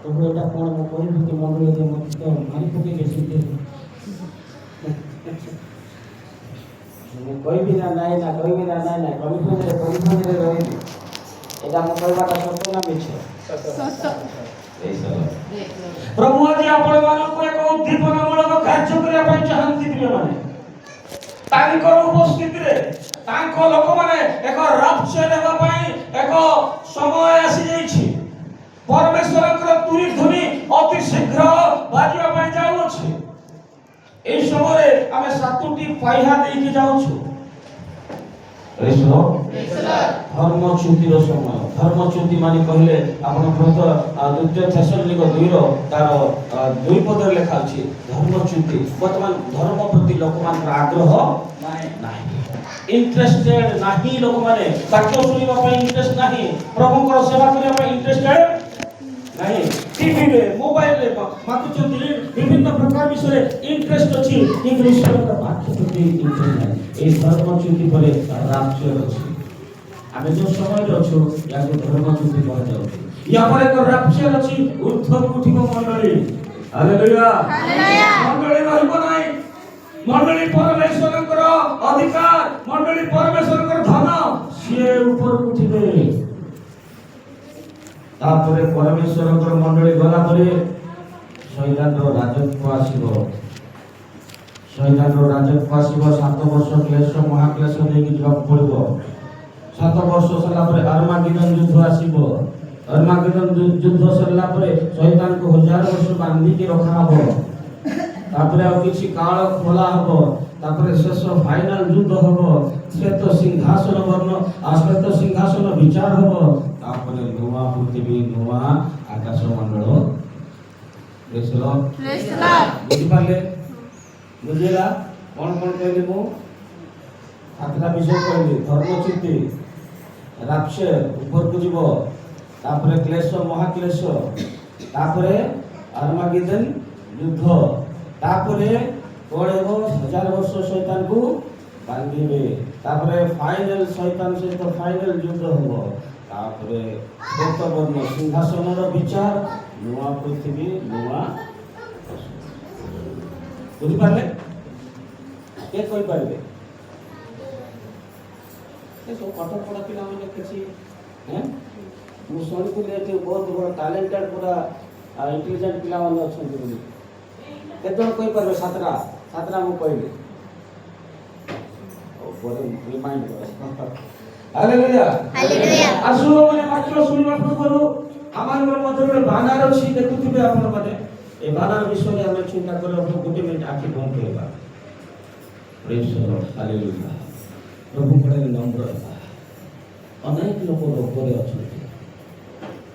ପ୍ରଭୁ ଏଇଟା କ'ଣ ମୁଁ କହିବି କି ମଣ୍ଡଳୀରେ ମୋତେ ତ ମାରି ପକେଇବେ ସେଠି ମୁଁ କହିବି ନା ନାଇଁ ନା କହିବି ନା ନାଇଁ ନା କମିଶନରେ ରହିବି ଏଇଟା ମୁଁ କହିବାଟା ସତ ନା ମିଛ? ପ୍ରଭୁ ଆଜି ଆପଣମାନଙ୍କୁ ଏକ ଉଦ୍ଦୀପନାମୂଳକ କାର୍ଯ୍ୟ କରିବା ପାଇଁ ଚାହାନ୍ତି ପ୍ରିୟମାନେ। ତାଙ୍କର ଉପସ୍ଥିତିରେ ତାଙ୍କ ଲୋକମାନେ ଏକ ରାପ୍ଚର ହେବା ପାଇଁ ଏକ ସମୟ ଆସିଯାଇଛି। ପରମେଶ୍ୱରଙ୍କର ତୁରି ଧ୍ୱନି ଅତି ଶୀଘ୍ର ବାଜିବା ପାଇଁ ଯାଉଅଛି। এই সময়ে ଆମେ 7ଟି ପାଇହା ଦେଇକି ଯାଉଛୁ। ଧର୍ମଚ୍ୟୁତିର ସମୟ। ଧର୍ମଚ୍ୟୁତି ମାନେ କହିଲେ ଆପଣ ପ୍ରଥମ ଦ୍ୱିତୀୟ ଥେସଲୋନିକ 2ର ତାର 2 ପଦରେ ଲେଖା ଅଛି ଧର୍ମଚ୍ୟୁତି। ବର୍ତ୍ତମାନ ଧର୍ମ ପ୍ରତି ଲୋକମାନଙ୍କର ଆଗ୍ରହ ନାହିଁ, ଇଣ୍ଟରେଷ୍ଟେଡ ନାହିଁ। ଲୋକମାନେ ବାକ୍ୟ ଶୁଣିବା ପାଇଁ ଇଣ୍ଟରେଷ୍ଟ ନାହିଁ, ପ୍ରଭୁଙ୍କର ସେବା କରିବା ପାଇଁ ଇଣ୍ଟରେଷ୍ଟେଡ ନାହିଁ। टीवी मोबाइल मातुचंदी विभिन्न प्रकार विषय इंटरेस्ट अछि किंतु ईश्वरक वाक्य प्रति इंटरेस्ट नाही। ए धर्मच्युति परे राप्चर अछि। आमे जो समय अछु याको धर्मच्युति कहा जाउछि। या पर एक राप्चर अछि ऊर्ध्व उठिब मंडली। Hallelujah hallelujah. मंडली रहबो नाही। मंडली परमेश्वरकर अधिकार, मंडली परमेश्वरकर धन सिए ऊपर उठिबे। तापरे परमेश्वरकर मंडली गला परे शैतानर राजत्व आसीबो। शैतानर राजत्व आसीबो। 7 वर्ष क्लेश महाक्लेश देकी जब पड़िबो। 7 वर्ष सला परे अर्मागेदन युद्ध आसीबो। अर्मागेदन युद्ध सरला परे शैतान को 1000 वर्ष बांधी के रखा हबो। तापरे और किछि काल खोला हबो। तापरे शेष फाइनल युद्ध हबो। श्वेत सिंहासन वर्ण श्वेत सिंहासन विचार हबो। तापरे नुआ पृथ्वी नुआ आकाश मंडल प्रेसलो बुझी पाले बुझेला कोन कोन कहली मु सातटा विषय कहली। धर्मच्युति, राप्चर ऊपर को जीवो, तापरे क्लेश महाक्लेश, तापरे अर्मागेदन युद्ध, तापरे कोण हेबो 1000 वर्ष शैतान को बांधीबे। तापरे फाइनल शैतान से तो फाइनल युद्ध होबो। तापरे श्वेतवर्ण सिंहासनर विचार नुआ पृथ्वी नुआ बुझी पाले के कोई पारबे ए सब पाठ पढ़ा पिला माने किछि हैं मु सुनिथिले कि बहुत बड़ टैलेंटेड पूरा इंटेलिजेंट पिला माने अछंती बोली केतन कोई पारबे सातरा मु कहले ओ बोले रिमाइंड कर। Hallelujah hallelujah. आसु माने वाक्य सुनिबा पूर्व आमानकर मध्यरे बानार अछि देखुथिबे आपण माने ए बानार विषय रे हम चिंता करे अपन गोटे मिनिट आखि बंद करबा। Praise the Lord hallelujah. प्रभु करे नम्र अनेक लोक रोगरे अछंती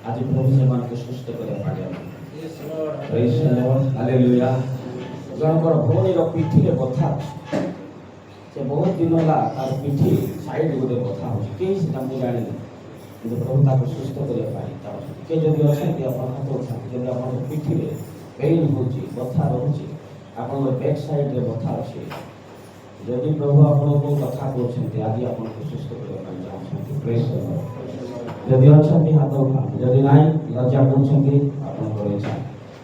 आज प्रभु सेमान को सुस्त करे पाडिया। Praise the Lord hallelujah. जनकर भौणी रो पिठी रे बथा से बहुत दिन होला तार पिठी साइड गोटे बथा हो के सेटा मु जानि किंतु प्रभु ताको सुस्त करे पाई ता के जदि अछंती अपन हाथ उठा जदि अपन पिठी रे पेन होची बथा रहउची अपन बैक साइड रे बथा अछि जदि प्रभु अपन को कथा कहछंती आदि अपन को सुस्त करे पाई चाहछंती। Praise the Lord. जदि अछंती हाथ उठा जदि नाही लज्जा करछंती अपन करे छा।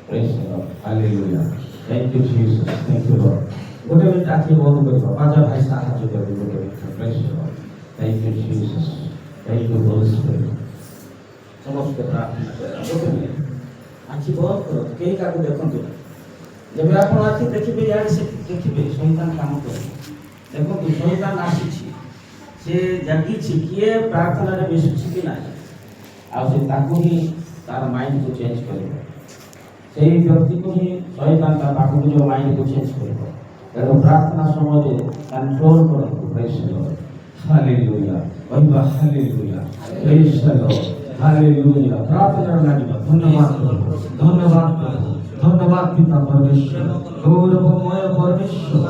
Praise the Lord hallelujah. Thank you Jesus thank you Lord. गोटे मिनिट आखि बंद करबा पाजा भाई साहाय्य करबे गोटे minute. Praise the Lord thank you Jesus thank you Holi spirit. समस्त प्रार्थना गोटे मिनिट आखि बंद करो केही काको देखंतु जब आपण आखि देखिबे यार से देखिबे शैतान काम करे देखो शैतान आसीछि से जगी छि किए प्रार्थना रे विश्वास कि नाही आ से ताको ही तार माइंड को चेंज करबो सेही व्यक्ति को ही शैतान तार पाखु जो माइंड को चेंज करबो एरो प्रार्थना समय रे कंट्रोल करो। प्रेज द लॉर्ड हालेलुया कहबा hallelujah praise the Lord hallelujah. प्रार्थना लागिबा धन्यवाद धन्यवाद धन्यवाद पिता परमेश्वर गौरवमय परमेश्वर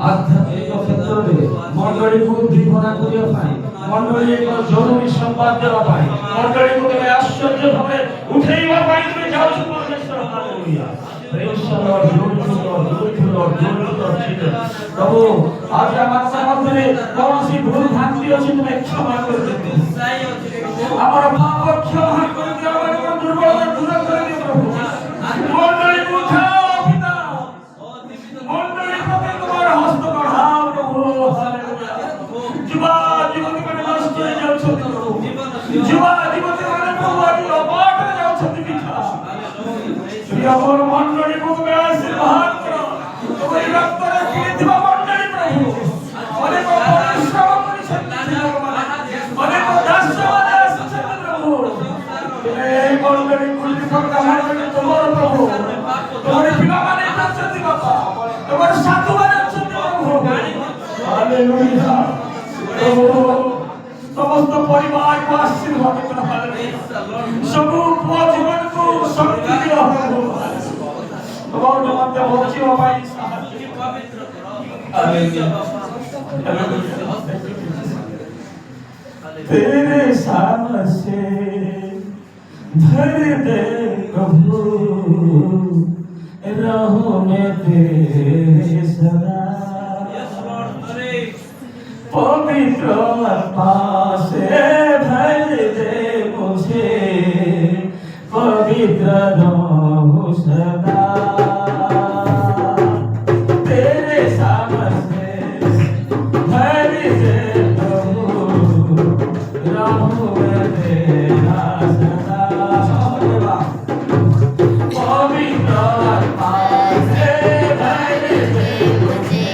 आध्यात्मिक क्षेत्र में मंडली को दीपना करिया पाई मंडली एक जरूरी संवाद देवा पाई मंडली को तमे आश्चर्य भावे उठेइबा पाई तमे जाउ परमेश्वर हालेलुया। प्रेज द लॉर्ड प्रभु आज हमारे समाज में कौन सी भूल भ्रांति अछि तमे क्षमा कर दे हमारा पाप क्षमा कर दे हमारे दुर्बलता दूर कर दे प्रभु। अछति पिता श्री अमर मंडली को में आशीर्वाद करो तुम्हारी रक्त रे किथिबा मंडली प्रभु अनेक परिश्रम परिछन्नति अनेक दास माने आछन्ति प्रभु এই मंडली कुलती पर कामना तुम्हार प्रभु तुम्हारे पिता माने आछन्ति बाबा तुम्हारे साधु माने आछन्ति प्रभु हालेलुया प्रभु समस्त परिवार को आशीर्वाद करो सब पुआ जीवन को शक्ति दियो भगवान मध्य होची हो भाई तेरे सामने से भर दे प्रभु रहो मैं तेरे सदा पवित्र आत्मा से भर दे मुझे पवित्र रहूं सदा तेरे सामने भर दे प्रभु रहूं मैं तेरा सदा पवित्र आत्मा से भर दे मुझे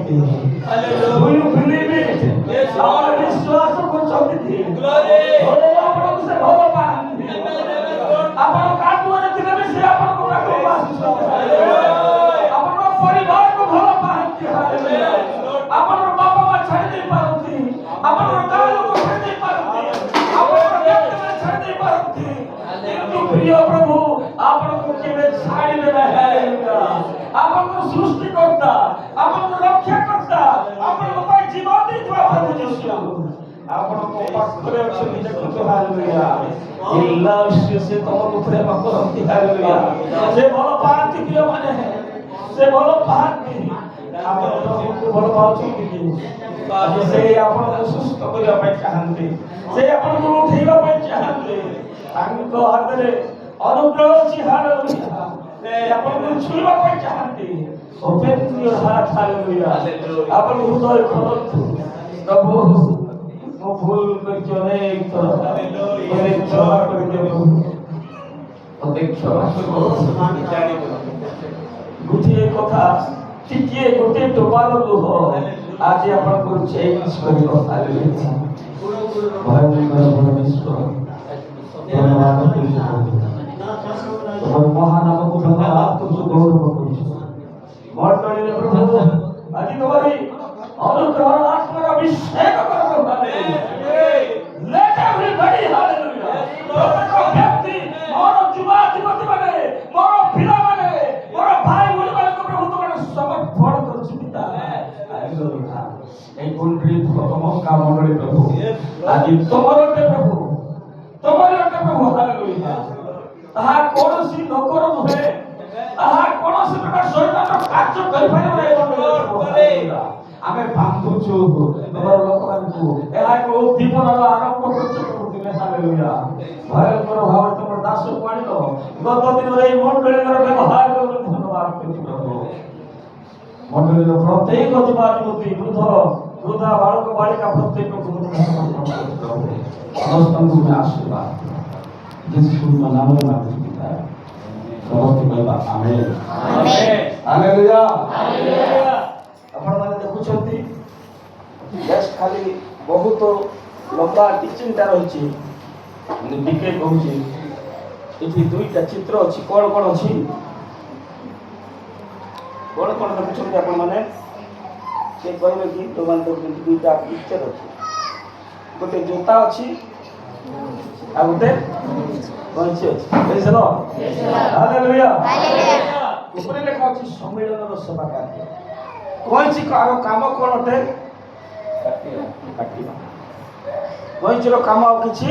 ଶକ୍ତି। Do you believe it? ଆପଣ ବିଶ୍ୱାସ କରୁଛନ୍ତି? ଆପଣଙ୍କୁ ସେ ଭଲ ପାଆନ୍ତି। ଆପଣ କାଦୁଅରେ ଥିଲେ ବି ସେ ଆପଣଙ୍କ ପାଖକୁ ଆସୁଛନ୍ତି। ଆପଣଙ୍କ ପରିବାରକୁ ଭଲ ପାଆନ୍ତି। ଆପଣଙ୍କ ବାପା ମା ଛାଡ଼ି ଦେଇ ପାରନ୍ତି, ଆପଣଙ୍କ ଗାଁ ଲୋକ ଛାଡ଼ି ଦେଇ ପାରନ୍ତି, ଆପଣଙ୍କ ବ୍ୟକ୍ତିମାନେ ଛାଡ଼ି ଦେଇ ପାରନ୍ତି, କିନ୍ତୁ ପ୍ରିୟ ପ୍ରଭୁ ଆପଣଙ୍କୁ କେବେ ଛାଡ଼ିବେ ନାହିଁ। ଆପଣଙ୍କ ସୃଷ୍ଟିକର୍ତ୍ତା, ଆପଣଙ୍କ ରକ୍ଷାକର୍ତ୍ତା, ଆପଣଙ୍କ ପାଇଁ ଜୀବନ ଦେଇଥିବା ପ୍ରଭୁ ଯୀଶୁ ଆପଣଙ୍କ ପାଖରେ ଅଛନ୍ତି। ଦେଖନ୍ତୁ ହାଲେଲୁୟା। He loves you। ସେ ତମକୁ ପ୍ରେମ କରନ୍ତି। ହାଲେଲୁୟା। ସେ ଭଲ ପାଆନ୍ତି ପ୍ରିୟମାନେ, ସେ ଭଲ ପାଆନ୍ତି। ଆପଣ ପ୍ରଭୁଙ୍କୁ ଭଲ ପାଉଛନ୍ତି କି? ସେ ଆପଣଙ୍କୁ ସୁସ୍ଥ କରିବା ପାଇଁ ଚାହାନ୍ତି, ସେ ଆପଣଙ୍କୁ ଉଠେଇବା ପାଇଁ ଚାହାନ୍ତି। ତାଙ୍କ ହାତରେ ଅନୁଗ୍ରହ ଅଛି। ହାଲେଲୁୟା। ଆପଣଙ୍କୁ ଛୁଇଁବା ପାଇଁ ଚାହାନ୍ତି। Open your heart। ହାଲେଲୁୟା। ଆପଣ ହୃଦୟ ଖୋଲନ୍ତୁ। ପ୍ରଭୁ ମୁଁ ଭୁଲ କରିଛି ଅନେକ ଥର, ମୋତେ କ୍ଷମା କରିଦିଅ ପ୍ରଭୁ, ମୋତେ କ୍ଷମା କରିଦିଅ। ଗୋଟିଏ କଥା, ଟିକିଏ ଗୋଟିଏ ଟୋପାର ଲୁହ ଆଜି ଆପଣଙ୍କୁ ଚେଞ୍ଜ କରିବ। ହାଲେଲୁୟା। ଭୟଙ୍କର ପରମେଶ୍ୱର ଧନ୍ୟବାଦ କରୁଛୁ ପ୍ରଭୁ, ତମର ମହାନାମକୁ ଧନ୍ୟବାଦ କରୁଛୁ, ଗୌରବ କରୁଛୁ। ମଣ୍ଡଳୀରେ ପ୍ରଭୁ ଆଜି ତୁମରି ଅନୁଗ୍ରହ ଆତ୍ମାର ଅଭିଷେକ କର। Let everybody, hallelujah, ପ୍ରତ୍ୟେକ ବ୍ୟକ୍ତି, ମୋର ଯୁବା ଯୁବତୀମାନେ, ମୋର ପିଲାମାନେ, ମୋର ଭାଇ ଭଉଣୀମାନଙ୍କୁ ପ୍ରଭୁ ତୁମର ସମର୍ପଣ କରୁଛି ପିତା। এই কন্ট্রি সমস্ত মণ্ডলী প্রভু আজ তোমার প্রভু, তোমার প্রভু। হালেলুয়া। তাহা কৌশি লোকর নুহে, তাহা কৌশি প্রকার শৈতানর কার্য করিপারে না। এই মণ্ডলী ଆମେ ବାନ୍ଧୁଛୁ ତମର ଲୋକମାନଙ୍କୁ, ଏହାକୁ ଉଦ୍ଦୀପନାର ଆରମ୍ଭ କରୁଛୁ ପ୍ରଭୁ ତୁମେ। ହାଲେଲୁୟା। ଭୟଙ୍କର ଭାବରେ ତମର ଦାସକୁ ଆଣିଲ, ଗତ ଦିନରେ ଏହି ମଣ୍ଡଳୀର ବ୍ୟବହାର କରି ଧନ୍ୟବାଦ କରୁଛୁ ପ୍ରଭୁ। ମଣ୍ଡଳୀର ପ୍ରତ୍ୟେକ ଯୁବା ଯୁବତୀ, ବୃଦ୍ଧା ବାଳକ ବାଳିକା ପ୍ରତ୍ୟେକଙ୍କୁ ସମସ୍ତଙ୍କୁ ଆଶୀର୍ବାଦ ଯୀଶୁଙ୍କ ନାମରେ ମାଗୁଛୁ ପିତା। ସମସ୍ତେ କହିବା ଆମେନ୍। ହାଲେଲୁୟା। ଆପଣମାନେ ଦେଖୁଛନ୍ତି ବେଶ ଖାଲି ବହୁତ ଲମ୍ବା ଟିଚିଂଟା ରହିଛି, ବିକେ କହୁଛି। ଏଠି ଦୁଇଟା ଚିତ୍ର ଅଛି। କ'ଣ କ'ଣ ଅଛି? କ'ଣ କ'ଣ ଦେଖୁଛନ୍ତି ଆପଣମାନେ? ସେ କହିବେ କି ଯୋଉମାନେ ଦେଖୁଛନ୍ତି ଦୁଇଟା ପିକ୍ଚର ଅଛି, ଗୋଟେ ଜୋତା ଅଛି ଆଉ ଗୋଟେ କଇଁଚି ଅଛି। ବୁଝିଲ? ହାଲେଲୁୟା। ଉପରେ ଲେଖା ଅଛି ସମ୍ମିଳନର ସେବା କାର୍ଯ୍ୟ। କଇଁଚି କାମ କ'ଣ ଅଟେ? କାଟିବା। କଇଁଚିର କାମ ଆଉ କିଛି,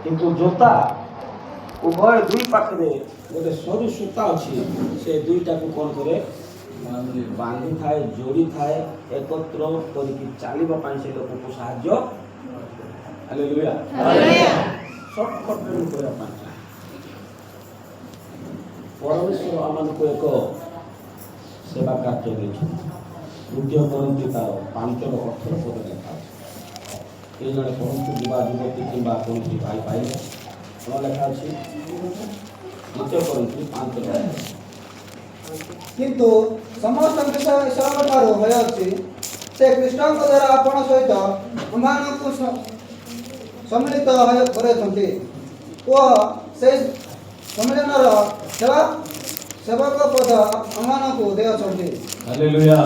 କିନ୍ତୁ ଜୋତା ଉଭୟ ଦୁଇ ପାଖରେ ଗୋଟେ ସରୁ ସୂତା ଅଛି, ସେ ଦୁଇଟାକୁ କ'ଣ କରେ? ବାନ୍ଧିଥାଏ, ଯୋଡ଼ିଥାଏ, ଏକତ୍ର କରିକି ଚାଲିବା ପାଇଁ ସେ ଲୋକକୁ ସାହାଯ୍ୟ। ହାଲେଲୁୟା। ସର୍ଟକଟ୍ରେ ମୁଁ କରିବା ପାଇଁ ଚାହେଁ। ପରମେଶ୍ୱର ଆମମାନଙ୍କୁ ଏକ ସେବା କାର୍ଯ୍ୟ ଦେଇଛନ୍ତି। ଦ୍ୱିତୀୟ କରନ୍ତି ତାର 5:18 ପଦ ଲେଖା ଅଛି। କେହି ଜଣେ ପଢ଼ନ୍ତୁ, ଯୁବା ଯୁବତୀ କିମ୍ବା କୌଣସି ଭାଇ ପାଇଲେ। କ'ଣ ଲେଖା ଅଛି? ଦ୍ୱିତୀୟ କରନ୍ତି 5:18। କିନ୍ତୁ ସମସ୍ତ ବିଷୟ ଈଶ୍ୱରଙ୍କ ଠାରୁ ହୋଇଅଛି। ସେ ଖ୍ରୀଷ୍ଟଙ୍କ ଦ୍ୱାରା ଆପଣ ସହିତ ଆମମାନଙ୍କୁ ସମ୍ମିଳିତ କରାଇଛନ୍ତି ଓ ସେହି ସମ୍ମିଳନର ସେବକ ପଦ ଆମମାନଙ୍କୁ ଦେଇଅଛନ୍ତି। ହାଲେଲୁୟା।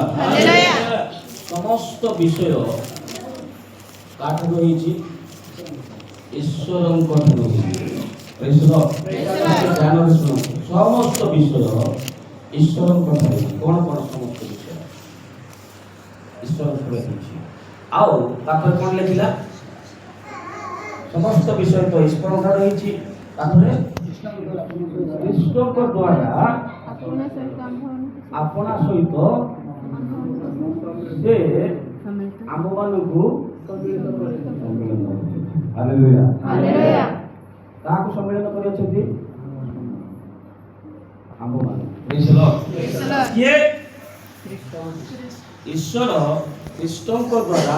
ସମସ୍ତ ବିଷୟ କାଠରୁ ହେଇଛି? ଈଶ୍ୱରଙ୍କ ଠାରୁ ହେଇଛି। ଧ୍ୟାନରେ ଶୁଣନ୍ତୁ, ସମସ୍ତ ବିଷୟ ଈଶ୍ୱରଙ୍କ ଠାରୁ ହେଇଛି। କ'ଣ କ'ଣ ସମସ୍ତ ବିଷୟ ଈଶ୍ୱରଙ୍କ ଠାରୁ ହେଇଛି? ଆଉ ତାପରେ କ'ଣ ଲେଖିଲା? ସମସ୍ତ ବିଷୟ ତ ଈଶ୍ୱରଙ୍କ ଠାରୁ ହେଇଛି। ତାପରେ ଖ୍ରୀଷ୍ଟଙ୍କ ଦ୍ୱାରା ଆପଣା ସହିତ ସେ ଆମମାନଙ୍କୁ ହାଲେଲୁୟା। କାହାକୁ ସମ୍ମିଳନ କରିଛନ୍ତି? କିଏ? ଈଶ୍ୱର ଖ୍ରୀଷ୍ଟଙ୍କ ଦ୍ୱାରା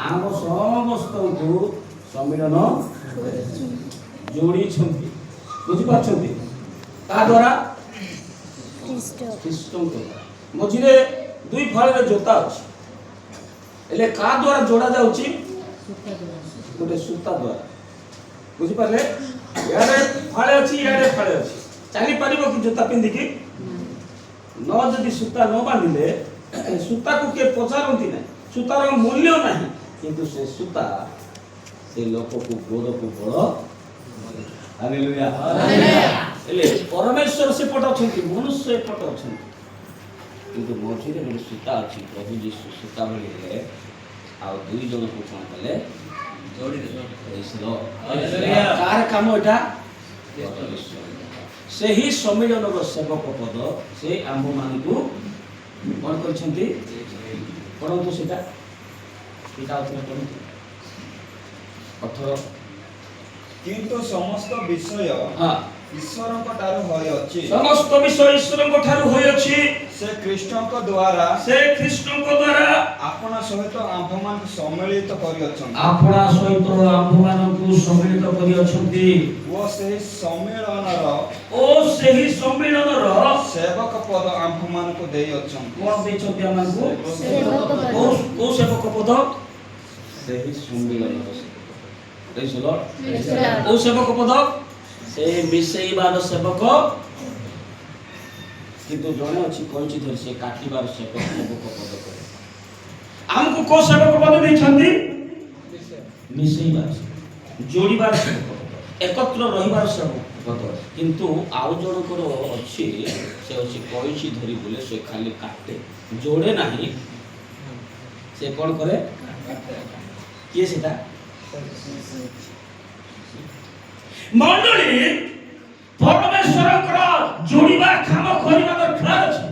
ଆମ ସମସ୍ତଙ୍କୁ ସମ୍ମିଳନ ଯୋଡ଼ିଛନ୍ତି। ବୁଝିପାରୁଛନ୍ତି? ତା ଦ୍ୱାରା ଖ୍ରୀଷ୍ଟଙ୍କ ମଝିରେ দুই ଫାଳରେ ଜୋତା ଅଛି ହେଲେ କା ଦ୍ୱାରା ଯୋଡ଼ା ଯାଉଛି ଗୋଟେ ସୂତା ଦ୍ୱାରା ବୁଝିପାରିଲେ ଇଆଡ଼େ ଫାଳେ ଅଛି ଇଆଡ଼େ ଫାଳେ ଅଛି ଚାଲିପାରିବ କି ଜୋତା ପିନ୍ଧିକି ନ ଯଦି ସୂତା ନ ବାନ୍ଧିଲେ ସୂତାକୁ କିଏ ପଚାରନ୍ତି ନାହିଁ ସୂତାର ମୂଲ୍ୟ ନାହିଁ କିନ୍ତୁ ସେ ସୂତା ସେ ଲୋକକୁ ଗୋଡ଼କୁ ଗୋଡ଼ ହାଲେଲୁୟା ହେଲେ ପରମେଶ୍ୱର ସେପଟ ଅଛନ୍ତି ମନୁଷ୍ୟ ଏପଟ ଅଛନ୍ତି କିନ୍ତୁ ମଝିରେ ଗୋଟେ ସୂତା ଅଛି ପ୍ରଭୁ ଯୀଶୁ ସୂତା ଭଳିରେ ଆଉ ଦୁଇ ଜଣକୁ କ'ଣ କଲେ କାହାର କାମ ଏଟା ସେହି ସମ୍ମିଳନର ସେବକ ପଦ ସେ ଆମ୍ଭମାନଙ୍କୁ କ'ଣ କରିଛନ୍ତି ପଢ଼ନ୍ତୁ ସେଟା ଏଇଟା ଆଉଥରେ ପଢ଼ନ୍ତୁ 18 କିନ୍ତୁ ସମସ୍ତ ବିଷୟ ଈଶ୍ୱରଙ୍କ ଠାରୁ ହୋଇଅଛି ସମସ୍ତ ବିଷୟ ଈଶ୍ୱରଙ୍କ ଠାରୁ ହୋଇଅଛି ସେ ଖ୍ରୀଷ୍ଟଙ୍କ ଦ୍ୱାରା ଆପଣା ସହିତ ଆମ୍ଭମାନଙ୍କୁ ସମ୍ମିଳିତ କରିଅଛନ୍ତି ଓ ସେହି ସମ୍ମିଳନର ସେବକ ପଦ ଆମ୍ଭମାନଙ୍କୁ ଦେଇଅଛନ୍ତି କ'ଣ ଦେଇଛନ୍ତି ଆମକୁ କୋଉ ସେବକ ପଦ ସେହି ସମ୍ମିଳନର କୋଉ ସେବକ ପଦ ସେ ମିଶେଇବାର ସେବକ କିନ୍ତୁ ଜଣେ ଅଛି କଇଁଚି ଧରି ସେ କାଟିବାର ସେବକ ପଦ କରେ ଆମକୁ କୋଉ ସେବକ ପଦ ଦେଇଛନ୍ତି ମିଶେଇବାର ଯୋଡ଼ିବାର ସେବକ ପଦ ଏକତ୍ର ରହିବାର ସେବକ ପଦ କିନ୍ତୁ ଆଉ ଜଣଙ୍କର ଅଛି ସେ ଅଛି କଇଁଚି ଧରି ବୁଲେ ସେ ଖାଲି କାଟେ ଯୋଡ଼େ ନାହିଁ ସେ କ'ଣ କରେ କିଏ ସେଟା ମଣ୍ଡଳୀ ପରମେଶ୍ୱରଙ୍କର ଯୋଡ଼ିବା କାମ କରିବା ଦରକାର ଅଛି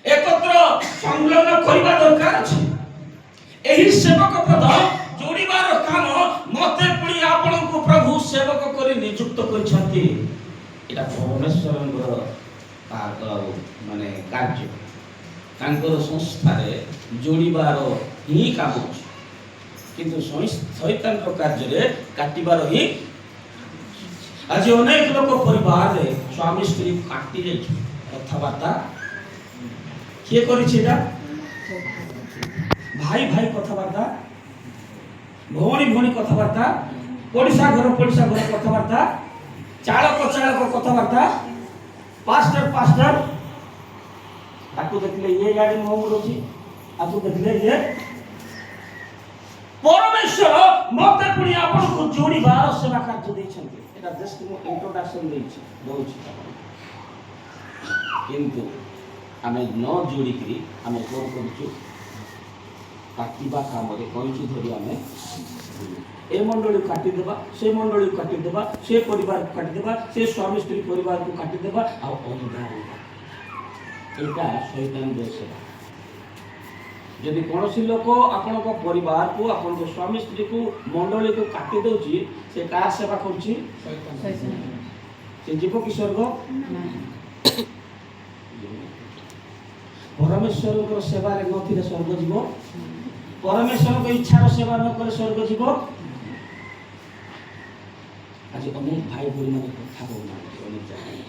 ଏକତ୍ର ସଂଲଗ୍ନ କରିବା ଦରକାର ଅଛି ଏହି ସେବକ ପଦ ଯୋଡ଼ିବାର କାମ ମତେ ପୁଣି ଆପଣଙ୍କୁ ପ୍ରଭୁ ସେବକ କରି ନିଯୁକ୍ତ କରିଛନ୍ତି ଏଟା ପରମେଶ୍ୱରଙ୍କର ମାନେ କାର୍ଯ୍ୟ ତାଙ୍କର ସଂସ୍ଥାରେ ଯୋଡ଼ିବାର ହିଁ କାମ ଅଛି କିନ୍ତୁ ଶୈତାନର କାର୍ଯ୍ୟରେ କାଟିବାର ହିଁ ଆଜି ଅନେକ ଲୋକ ପରିବାରରେ ସ୍ୱାମୀ ସ୍ତ୍ରୀ କାଟି ଯାଇଛି କଥାବାର୍ତ୍ତା କିଏ କରିଛି ଏଟା ଭାଇ ଭାଇ କଥାବାର୍ତ୍ତା ଭଉଣୀ ଭଉଣୀ କଥାବାର୍ତ୍ତା ପଡ଼ିଶା ଘର କଥାବାର୍ତ୍ତା ଚାଳକ କଥାବାର୍ତ୍ତା ପାଷ୍ଟର ତାକୁ ଦେଖିଲେ ଇଏ ଇଆଡ଼େ ମୁହଁ ଅଛି ତାକୁ ଦେଖିଲେ ଇଏ ପରମେଶ୍ୱର ମତେ ପୁଣି ଆପଣଙ୍କୁ ଯୋଡ଼ିବାର ସେବା କାର୍ଯ୍ୟ ଦେଇଛନ୍ତି এটা ଜଷ୍ଟ ମୁଁ ଇଣ୍ଟ୍ରୋଡକ୍ସନ ଦଉଛି କିନ୍ତୁ ଆମେ ନ ଯୋଡ଼ିକିରି ଆମେ କ'ଣ କରୁଛୁ କାଟିବା କାମରେ କଇଁଚି ଧରି ଆମେ ଏ ମଣ୍ଡଳୀକୁ କାଟିଦେବା ସେ ମଣ୍ଡଳୀକୁ କାଟିଦେବା ସେ ପରିବାରକୁ କାଟିଦେବା ସେ ସ୍ୱାମୀ ସ୍ତ୍ରୀ ପରିବାରକୁ କାଟିଦେବା ଆଉ ଅଲଗା ଏଇଟା ଶୈତାନର ସେବା ଯଦି କୌଣସି ଲୋକ ଆପଣଙ୍କ ପରିବାରକୁ ଆପଣଙ୍କ ସ୍ୱାମୀ ସ୍ତ୍ରୀକୁ ମଣ୍ଡଳୀକୁ କାଟି ଦେଉଛି ସେ କାହାର ସେବା କରୁଛି ସେ ଯିବ କି ସ୍ୱର୍ଗ ପରମେଶ୍ୱରଙ୍କର ସେବାରେ ନଥିଲେ ସ୍ୱର୍ଗ ଯିବ ପରମେଶ୍ୱରଙ୍କ ଇଚ୍ଛାର ସେବା ନ କଲେ ସ୍ୱର୍ଗ ଯିବ ଆଜି ଅନେକ ଭାଇ ଭଉଣୀମାନେ କଥା କହୁନାହାନ୍ତି ଅନେକ ଜାଗାରେ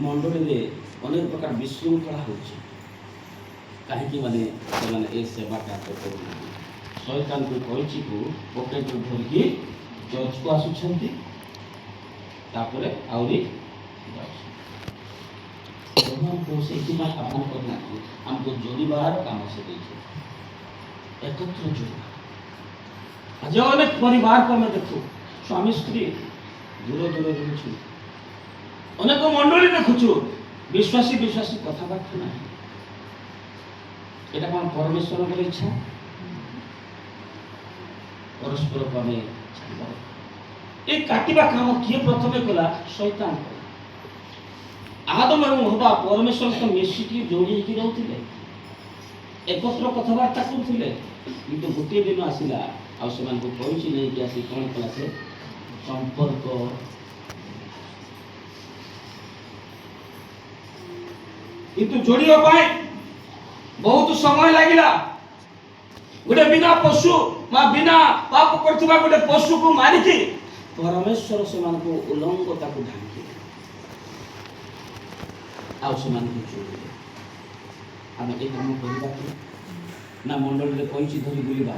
ମଣ୍ଡଳୀରେ ଅନେକ ପ୍ରକାର ବିଶୃଙ୍ଖଳା ହେଉଛି କାହିଁକି ମାନେ ସେମାନେ ଏ ସେବାଟା କରୁନାହାନ୍ତି ଶୈତାନକୁ କଇଁଚିକୁ ପକେଟରୁ ଧରିକି ଚର୍ଚ୍ଚକୁ ଆସୁଛନ୍ତି ତାପରେ ଆହୁରି ଆମକୁ ସେଇଥିପାଇଁ ଆହ୍ୱାନ କରିନାହାନ୍ତି ଆମକୁ ଯୋଡ଼ିବାର କାମ ସେ ଦେଇଛନ୍ତି ଏକତ୍ର ଯୋଡ଼ିବା ଆଜି ଅନେକ ପରିବାରକୁ ଆମେ ଦେଖୁ ସ୍ୱାମୀ ସ୍ତ୍ରୀ ଦୂର ରହୁଛୁ ଅନେକ ମଣ୍ଡଳୀ ଦେଖୁଛୁ ବିଶ୍ୱାସୀ କଥାବାର୍ତ୍ତା ନାହିଁ এটা কোন পরমেশ্বরের ইচ্ছা পরস্পরকে আমি ছাড়িবা এই কাটিবা কাম কিଏ প্রথমে কলা শয়তান আদম এবং হবা পরমেশ্বর তো মিশিকি যোড়ি ହେଇକି ରହୁଥିଲେ একত্র কথাবার্তা କରୁଥିଲେ কিন্তু ଗୋଟିଏ ଦିନ ଆସିଲା ଆଉ ସେମାନଙ୍କୁ କଇଁଚି ନେଇକି ଆସି କ'ଣ କଲା ସେ ସମ୍ପର୍କ କିନ୍ତୁ ଯୋଡ଼ିବା ପାଇଁ बहुत समय लगिला गोटे बिना पशु बिना पाप करथिबा गोटे पशु को मारिकी परमेश्वर से मानको उल्लंघता को ढांकी आ से मानको जोड़ी ଆମେ ଏ କାମ କରିବାକୁ ନା ମଣ୍ଡଳୀରେ କହିଛି ଧରି ବୁଲିବା।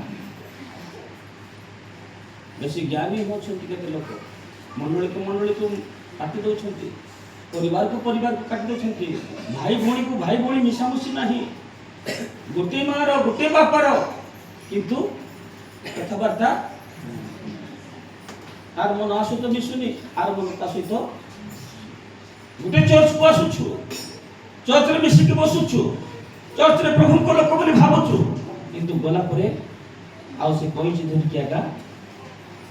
ବେଶୀ ଜ୍ଞାନୀ ହେଉଛନ୍ତି କେତେ ଲୋକ, ମଣ୍ଡଳୀକୁ କାଟି ଦେଉଛନ୍ତି, ପରିବାରକୁ କାଟି ଦେଉଛନ୍ତି, ଭାଇ ଭଉଣୀ ମିଶାମିଶି ନାହିଁ, ଗୋଟିଏ ମାଆର ଗୋଟିଏ ବାପାର କିନ୍ତୁ କଥାବାର୍ତ୍ତା ଆର ମନ ଆ ସହିତ ମିଶୁନି, ଆର ମନ ତା ସହିତ। ଗୋଟେ ଚର୍ଚ୍ଚକୁ ଆସୁଛୁ, ଚର୍ଚ୍ଚରେ ମିଶିକି ବସୁଛୁ, ଚର୍ଚ୍ଚରେ ପ୍ରଭୁଙ୍କ ଲୋକ ବୋଲି ଭାବୁଛୁ, କିନ୍ତୁ ଗଲା ପରେ ଆଉ ସେ କହିଛି ଧରିକି ଆକା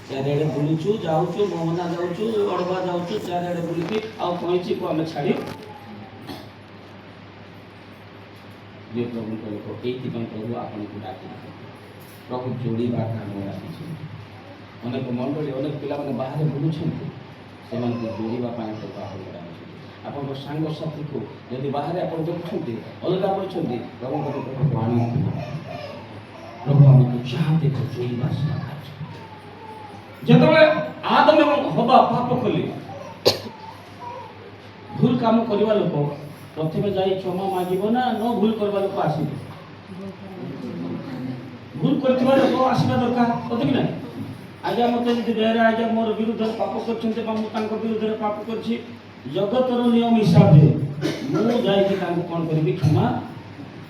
ଚାରିଆଡ଼େ ବୁଲୁଛୁ, ଯାଉଛୁ, ମୋହନା ଯାଉଛୁ, ଅଡ଼ବା ଯାଉଛୁ, ଚାରିଆଡ଼େ ବୁଲିକି ଆଉ କହିଛିକୁ ଆମେ ଛାଡ଼ି ଯେ ପ୍ରଭୁଙ୍କ ଲୋକ। ଏଇଥିପାଇଁ ପ୍ରଭୁ ଆପଣଙ୍କୁ ଡାକିଛନ୍ତି, ପ୍ରଭୁ ଯୋଡ଼ିବା କାମ ଡାକିଛନ୍ତି। ଅନେକ ମଣ୍ଡଳୀ, ଅନେକ ପିଲାମାନେ ବାହାରେ ବୁଲୁଛନ୍ତି, ସେମାନଙ୍କୁ ଯୋଡ଼ିବା ପାଇଁ ପ୍ରଭୁ ଆପଣଙ୍କୁ ଡାକିଛନ୍ତି। ଆପଣଙ୍କ ସାଙ୍ଗସାଥୀକୁ ଯଦି ବାହାରେ ଆପଣ ଦେଖୁଛନ୍ତି, ଅଲଗା କରୁଛନ୍ତି, ପ୍ରଭୁଙ୍କ ପ୍ରଭୁକୁ ଆଣନ୍ତୁ। ପ୍ରଭୁ ଆମକୁ ଚାହାନ୍ତି ଯୋଡ଼ିବା ସାହାଯ୍ୟ। ଯେତେବେଳେ ଆଦମ ଏବଂ ହବା ପାପ କଲେ, ଭୁଲ କାମ କରିବା ଲୋକ ପ୍ରଥମେ ଯାଇ କ୍ଷମା ମାଗିବ ନା ନ ଭୁଲ କରିବା ଲୋକ ଆସିବ? ଭୁଲ କରିଥିବା ଲୋକ ଆସିବା ଦରକାର, ସତ କି ନାହିଁ? ଆଜ୍ଞା ମୋତେ ଯଦି ବେହେରା ଆଜ୍ଞା ମୋର ବିରୁଦ୍ଧରେ ପାପ କରିଛନ୍ତି ବା ମୁଁ ତାଙ୍କ ବିରୁଦ୍ଧରେ ପାପ କରିଛି, ଜଗତର ନିୟମ ହିସାବରେ ମୁଁ ଯାଇକି ତାଙ୍କୁ କ'ଣ କରିବି? କ୍ଷମା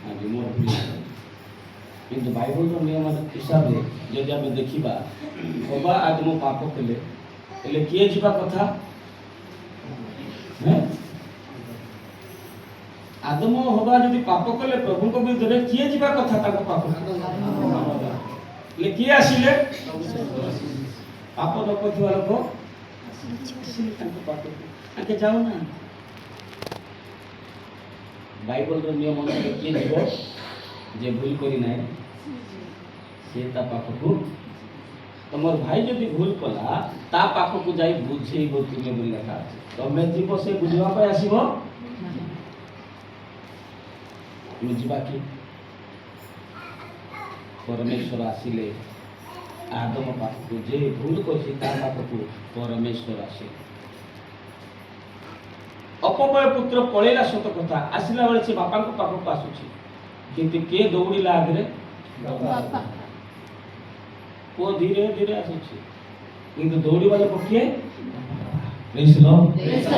ମାଗିବି, ମୋର ଭୁଲ। କିନ୍ତୁ ବାଇବଲର ନିୟମ ହିସାବରେ ଯଦି ଆମେ ଦେଖିବା, ହବା ଆଦମ ପାପ କଲେ, ହେଲେ କିଏ ଯିବା କଥା? ଆଦମ ହବା ଯଦି ପାପ କଲେ ପ୍ରଭୁଙ୍କ ବିରୁଦ୍ଧରେ, କିଏ ଯିବା କଥା ତାଙ୍କ ପାଖକୁ? ହେଲେ କିଏ ଆସିଲେ? ପାପ ନ କରିଥିବା ଲୋକ ତାଙ୍କ ପାଖକୁ ତାଙ୍କେ ଯାଉନାହାନ୍ତି। ବାଇବଲର ନିୟମ ଅନୁସାରେ କିଏ ଯିବ? ଯେ ଭୁଲ କରି ନାହିଁ ସେ ତା ପାଖକୁ। ତମର ଭାଇ ଯଦି ଭୁଲ କଲା, ତା ପାଖକୁ ଯାଇ ବୁଝେଇବ ତୁମେ ବୋଲି ଲେଖା ଅଛି। ତମେ ଯିବ, ସେ ବୁଝିବା ପାଇଁ ଆସିବ? তুমি ଯିବା କି? ପରମେଶ୍ୱର ଆସିଲେ ଆଦମ ପାଖକୁ, ଯେ ଭୁଲ କରିଛି ତା ପାଖକୁ ପରମେଶ୍ୱର ଆସିଲେ। ଅପବୟ ପୁତ୍ର ପଳେଇଲା ସତ କଥା, ଆସିଲା ବେଳେ ସେ ବାପାଙ୍କ ପାଖକୁ ଆସୁଛି, କିନ୍ତୁ କିଏ ଦୌଡ଼ିଲା ଆଗରେ? ପୁଅ ଧୀରେ ଧୀରେ ଆସୁଛି, କିନ୍ତୁ ଦୌଡ଼ିବା ଲୋକ କିଏ?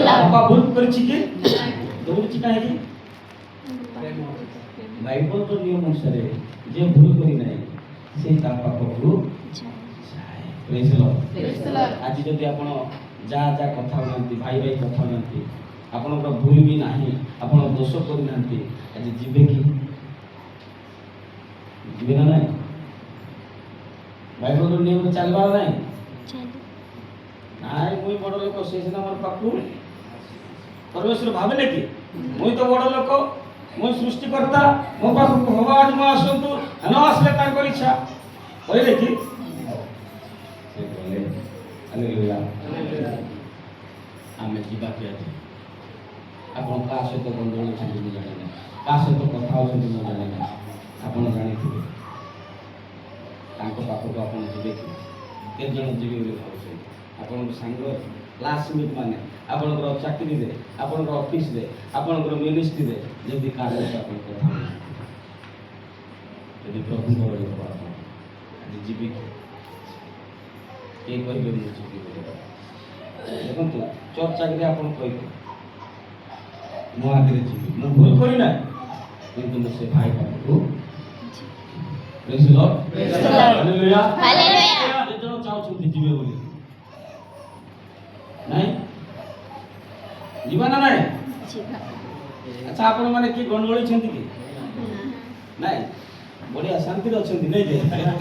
ବାପା ଭୁଲ କରିଛି କି ଦୌଡ଼ିଛି କାହିଁକି? ବାଇବଲର ନିୟମ ଅନୁସାରେ ଯେ ଭୁଲ କରି ନାହିଁ ସେ ତା ପାଖକୁ ଯାଏ। ଆଜି ଯଦି ଆପଣ ଯାହା କଥା ହଉନାହାନ୍ତି, ଭାଇ କଥା ହଉନାହାନ୍ତି, ଆପଣଙ୍କର ଭୁଲ ବି ନାହିଁ, ଆପଣ ଦୋଷ କରିନାହାନ୍ତି, ଆଜି ଯିବେ କି? ଯିବେ ନା ନାହିଁ? ବାଇବଲର ନିୟମରେ ଚାଲିବାର ନାହିଁ। ନାଇଁ ମୁଇଁ ବଡ଼ ଲୋକ, ସେ ସିନା ମୋର ପାଖକୁ। ପରମେଶ୍ୱର ଭାବିଲେ କି ମୁଇଁ ତ ବଡ଼ ଲୋକ, ମୁଁ ସୃଷ୍ଟିକର୍ତ୍ତା, ମୋ ପାଖକୁ ହବା ଆଦମ ଆସନ୍ତୁ, ନ ଆସିଲେ ତାଙ୍କର ଇଚ୍ଛା କହିଲେ କି? ଆମେ ଯିବା କି? ଆଜି ଆପଣ କାହା ସହିତ ଗଣ୍ଡଗୋଳ ଅଛନ୍ତି ମୁଁ ଜାଣିନି, କାହା ସହିତ କଥା ହେଉଛନ୍ତି ମୁଁ ଜାଣିନି, ଆପଣ ଜାଣିଥିବେ। ତାଙ୍କ ପାଖକୁ ଆପଣ ଯିବେ କି? କେତେ ଜଣ ଯିବେ ବୋଲି ଭାବୁଛନ୍ତି? ଆପଣଙ୍କ ସାଙ୍ଗ, କ୍ଲାସମେଟ୍ ମାନେ, ଆପଣଙ୍କର ଚାକିରିରେ, ଆପଣଙ୍କର ଅଫିସରେ, ଆପଣଙ୍କର ମିନିଷ୍ଟ୍ରିରେ ଯଦି କାହା ସହିତ ଆପଣ କଥା ହେଉନାହାନ୍ତି, ଯଦି ପ୍ରଭୁଙ୍କର ଲୋକ ଆପଣ ଆଜି ଯିବେ କି? କିଏ କହିବେ ମୁଁ ଯିବି ବୋଲି? ଦେଖନ୍ତୁ, ଚର୍ଚ୍ଚ ଆଗରେ ଆପଣ କହିବେ ମୁଁ ଆଗରେ ଯିବି, ମୁଁ ଭୁଲ କରିନାହିଁ, କିନ୍ତୁ ମୁଁ ସେ ଭାଇ ପାଖକୁ ଚାହୁଁଛନ୍ତି ଯିବେ ବୋଲି। ନାଇଁ ଯିବା ନା ନାଇଁ? ଆଚ୍ଛା, ଆପଣ ମାନେ କିଏ ଗଣ୍ଡଗୋଳିଛନ୍ତି କି? ନାଇଁ, ବଢିଆ ଶାନ୍ତିରେ ଅଛନ୍ତି ନାଇଁ?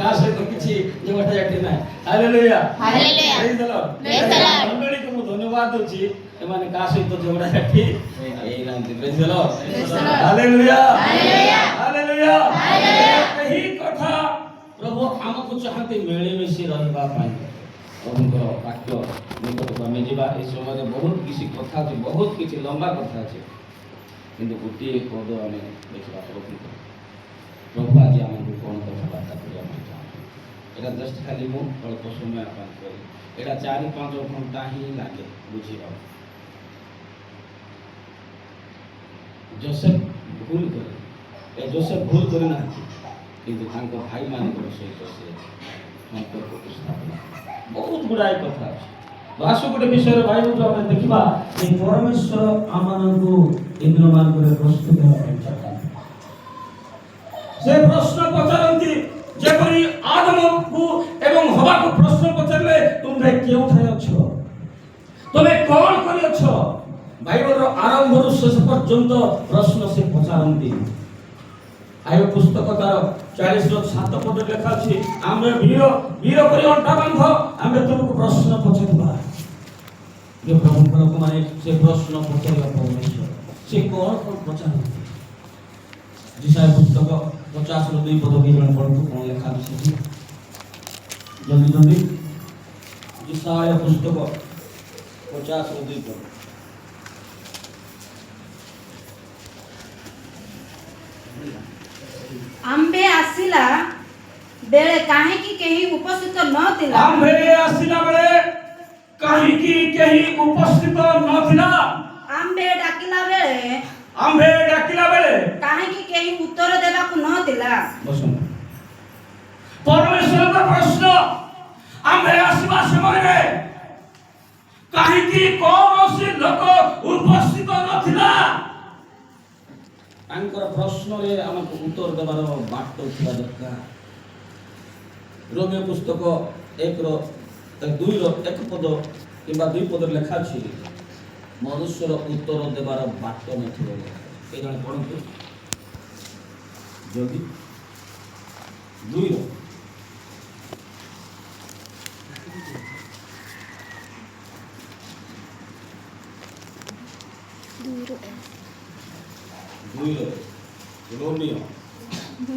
ତା ସହିତ କିଛି ଝଗଡ଼ାଝାଟି ନାହିଁ। ହାଲେଲୁୟା, ମଣ୍ଡଳୀକୁ ମୁଁ ଧନ୍ୟବାଦ ଦଉଛି, ଏମାନେ କାହା ସହିତ ଝଗଡ଼ାଝାଟି ହେଇନାହାନ୍ତି। Hallelujah, hallelujah. ଏହି କଥା ପ୍ରଭୁ ଆମକୁ ଚାହାନ୍ତି ମିଳିମିଶି ରହିବା ପାଇଁ। ପ୍ରଭୁଙ୍କର ବାକ୍ୟ ନିକଟକୁ ଆମେ ଯିବା। ଏ ସମୟରେ ବହୁତ କିଛି କଥା ଅଛି, ବହୁତ କିଛି ଲମ୍ବା କଥା ଅଛି, କିନ୍ତୁ ଗୋଟିଏ ପଦ ଆମେ ଦେଖିବା। ପ୍ରଭୁ ଆଜି ଆମକୁ କ'ଣ କଥାବାର୍ତ୍ତା କରିବା ପାଇଁ ଚାହୁଁଛୁ? ଏଇଟା ଜଷ୍ଟ ଖାଲି ମୁଁ ଅଳ୍ପ ସମୟ ପାଇଁ କରେ, ଏଇଟା 4-5 ଘଣ୍ଟା ହିଁ ଲାଗେ ବୁଝିବା। ଜୋସେଫ ଭୁଲ କଲେ, ଏ ଯୋସେଫ ଭୁଲ କରିନାହାନ୍ତି, କିନ୍ତୁ ତାଙ୍କ ଭାଇମାନଙ୍କର ସହିତ ସେ ସମ୍ପର୍କକୁ ସ୍ଥାପନ ବହୁତ ଗୁଡ଼ାଏ କଥା ଅଛି। ଆସୁ ଗୋଟେ ବିଷୟରେ ବାଇବଲରେ ଆମେ ଦେଖିବା ଯେ ପରମେଶ୍ୱର ଆମମାନଙ୍କୁ ଏ ଦିନମାନଙ୍କରେ ପ୍ରସ୍ତୁତ ହେବା ପାଇଁ ଚାହାନ୍ତି। ସେ ପ୍ରଶ୍ନ ପଚାରନ୍ତି ଯେପରି ଆଦମକୁ ଏବଂ ହବାକୁ ପ୍ରଶ୍ନ ପଚାରିଲେ ତୁମେ କେଉଁଠାରେ ଅଛ, ତୁମେ କଣ କରିଅଛ। ବାଇବଲର ଆରମ୍ଭରୁ ଶେଷ ପର୍ଯ୍ୟନ୍ତ ପ୍ରଶ୍ନ ସେ ପଚାରନ୍ତି। ଆୟ ପୁସ୍ତକ ତାର 40:7 ଲେଖା ଅଛି, ଆମେ ବୀର କରି ଅଣ୍ଟା ବାନ୍ଧ, ଆମେ ତୁମକୁ ପ୍ରଶ୍ନ ପଚାରିବା। ଯେ ପ୍ରଭୁଙ୍କ ଲୋକମାନେ ସେ ପ୍ରଶ୍ନ ପଚାରିବା ପରମେଶ୍ୱର ସେ କଣ ପଚାରନ୍ତି। ଯିଶାୟା ପୁସ୍ତକ 50:2 କି ଜଣ ପଢନ୍ତୁ କଣ ଲେଖା ଅଛି ସେଠି। ଜଲ୍ଦି ଜଲ୍ଦି ଯିଶାୟା ପୁସ୍ତକ 50:2। ଆମ୍ଭେ ଆସିଲା ବେଳେ କାହିଁକି କେହି ଉପସ୍ଥିତ ନଥିଲା। ଆମ୍ଭେ ଆସିଲା ବେଳେ କାହିଁକି କେହି ଉପସ୍ଥିତ ନଥିଲା। ଆମ୍ଭେ ଡାକିଲା ବେଳେ କାହିଁକି କେହି ଉତ୍ତର ଦେବାକୁ ନଥିଲା। ପରମେଶ୍ୱରଙ୍କ ପ୍ରଶ୍ନ, ଆମ୍ଭେ ଆସିବା ସମୟରେ କାହିଁକି କୌଣସି ଲୋକ ଉପସ୍ଥିତ ନଥିଲା। ତାଙ୍କର ପ୍ରଶ୍ନରେ ଆମକୁ ଉତ୍ତର ଦେବାର ବାଟ ଥିବା ଦରକାର। ରୋମିଓ ପୁସ୍ତକ 1:2 କିମ୍ବା 2 ଲେଖା ଅଛି, ମନୁଷ୍ୟର ଉତ୍ତର ଦେବାର ବାଟ ନଥିବ। ଏ ଜଣେ ପଢନ୍ତୁ ଜଲ୍ଦି। 2 ରୋମିଓ 2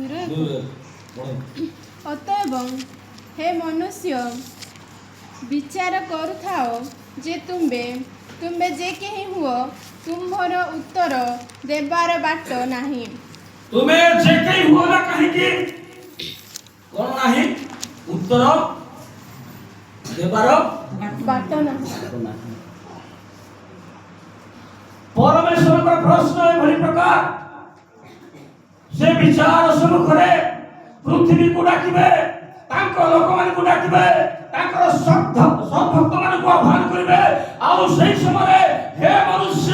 ପଢନ୍ତୁ। ଅତଏବ ହେ ମନୁଷ୍ୟ, ବିଚାର କରୁଥାଅ ଯେ ତୁମ୍ଭେ ଯେ କେହି ହୁଅ, ତୁମ୍ଭର ଉତ୍ତର ଦେବାର ବାଟ ନାହିଁ। ତୁମେ ଯେ କେହି ହୁଅ ନା କାହିଁକି କଣ ନାହିଁ, ଉତ୍ତର ଦେବାର ବାଟ ନାହିଁ। ପରମେଶ୍ୱରଙ୍କ ପ୍ରଶ୍ନ ଏଭଳି ପ୍ରକାର, ସେ ବିଚାର ସମ୍ମୁଖରେ ପୃଥିବୀକୁ ଡାକିବେ, ତାଙ୍କ ଲୋକମାନଙ୍କୁ ଡାକିବେ, ତାଙ୍କର ସଦ୍ଭକ୍ତମାନଙ୍କୁ ଆହ୍ୱାନ କରିବେ। ଆଉ ସେହି ସମୟରେ ହେ ମନୁଷ୍ୟ,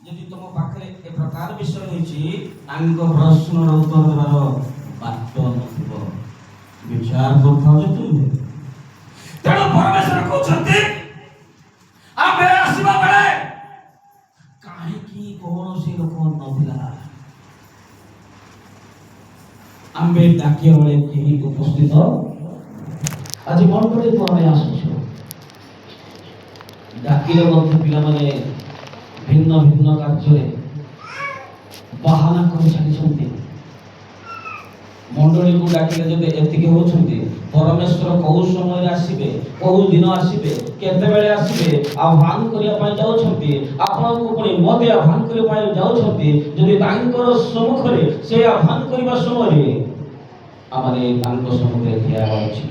ଯଦି ତୁମ ପାଖରେ ଏ ପ୍ରକାର ବିଷୟ ରହିଛି, ତାଙ୍କ ପ୍ରଶ୍ନର ଉତ୍ତର ଦେବାର ବାଟ ନଥିବ। ବିଚାର କରୁଥାଉ ଯେ ତୁମେ। ତେଣୁ ପରମେଶ୍ୱର କହୁଛନ୍ତି, ଆମ୍ଭେ ଆସିବା ବେଳେ କାହିଁକି କୌଣସି ଲୋକ ନଥିଲା। ଆମ୍ଭେ ଡାକିବା ବେଳେ କେହି ଉପସ୍ଥିତ। ଆଜି ମନ କରି ଆମେ ଆସୁଛୁ, ଡାକିଲେ ମଧ୍ୟ ପିଲାମାନେ ଭିନ୍ନ ଭିନ୍ନ କାର୍ଯ୍ୟରେ ବାହାନା କରି ଛାଡ଼ିଛନ୍ତି। ମଣ୍ଡଳୀକୁ ଡାକିଲେ ଯଦି ଏତିକି ହେଉଛନ୍ତି, ପରମେଶ୍ୱର କୋଉ ସମୟରେ ଆସିବେ, କୋଉ ଦିନ ଆସିବେ, କେତେବେଳେ ଆସିବେ ଆହ୍ୱାନ କରିବା ପାଇଁ ଯାଉଛନ୍ତି। ଆପଣଙ୍କୁ ପୁଣି ମୋତେ ଆହ୍ୱାନ କରିବା ପାଇଁ ଯାଉଛନ୍ତି। ଯଦି ତାଙ୍କର ସମ୍ମୁଖରେ ସେ ଆହ୍ୱାନ କରିବା ସମୟରେ ଆମେ ତାଙ୍କ ସମ୍ମୁଖରେ ଠିଆ ହେଉଛି,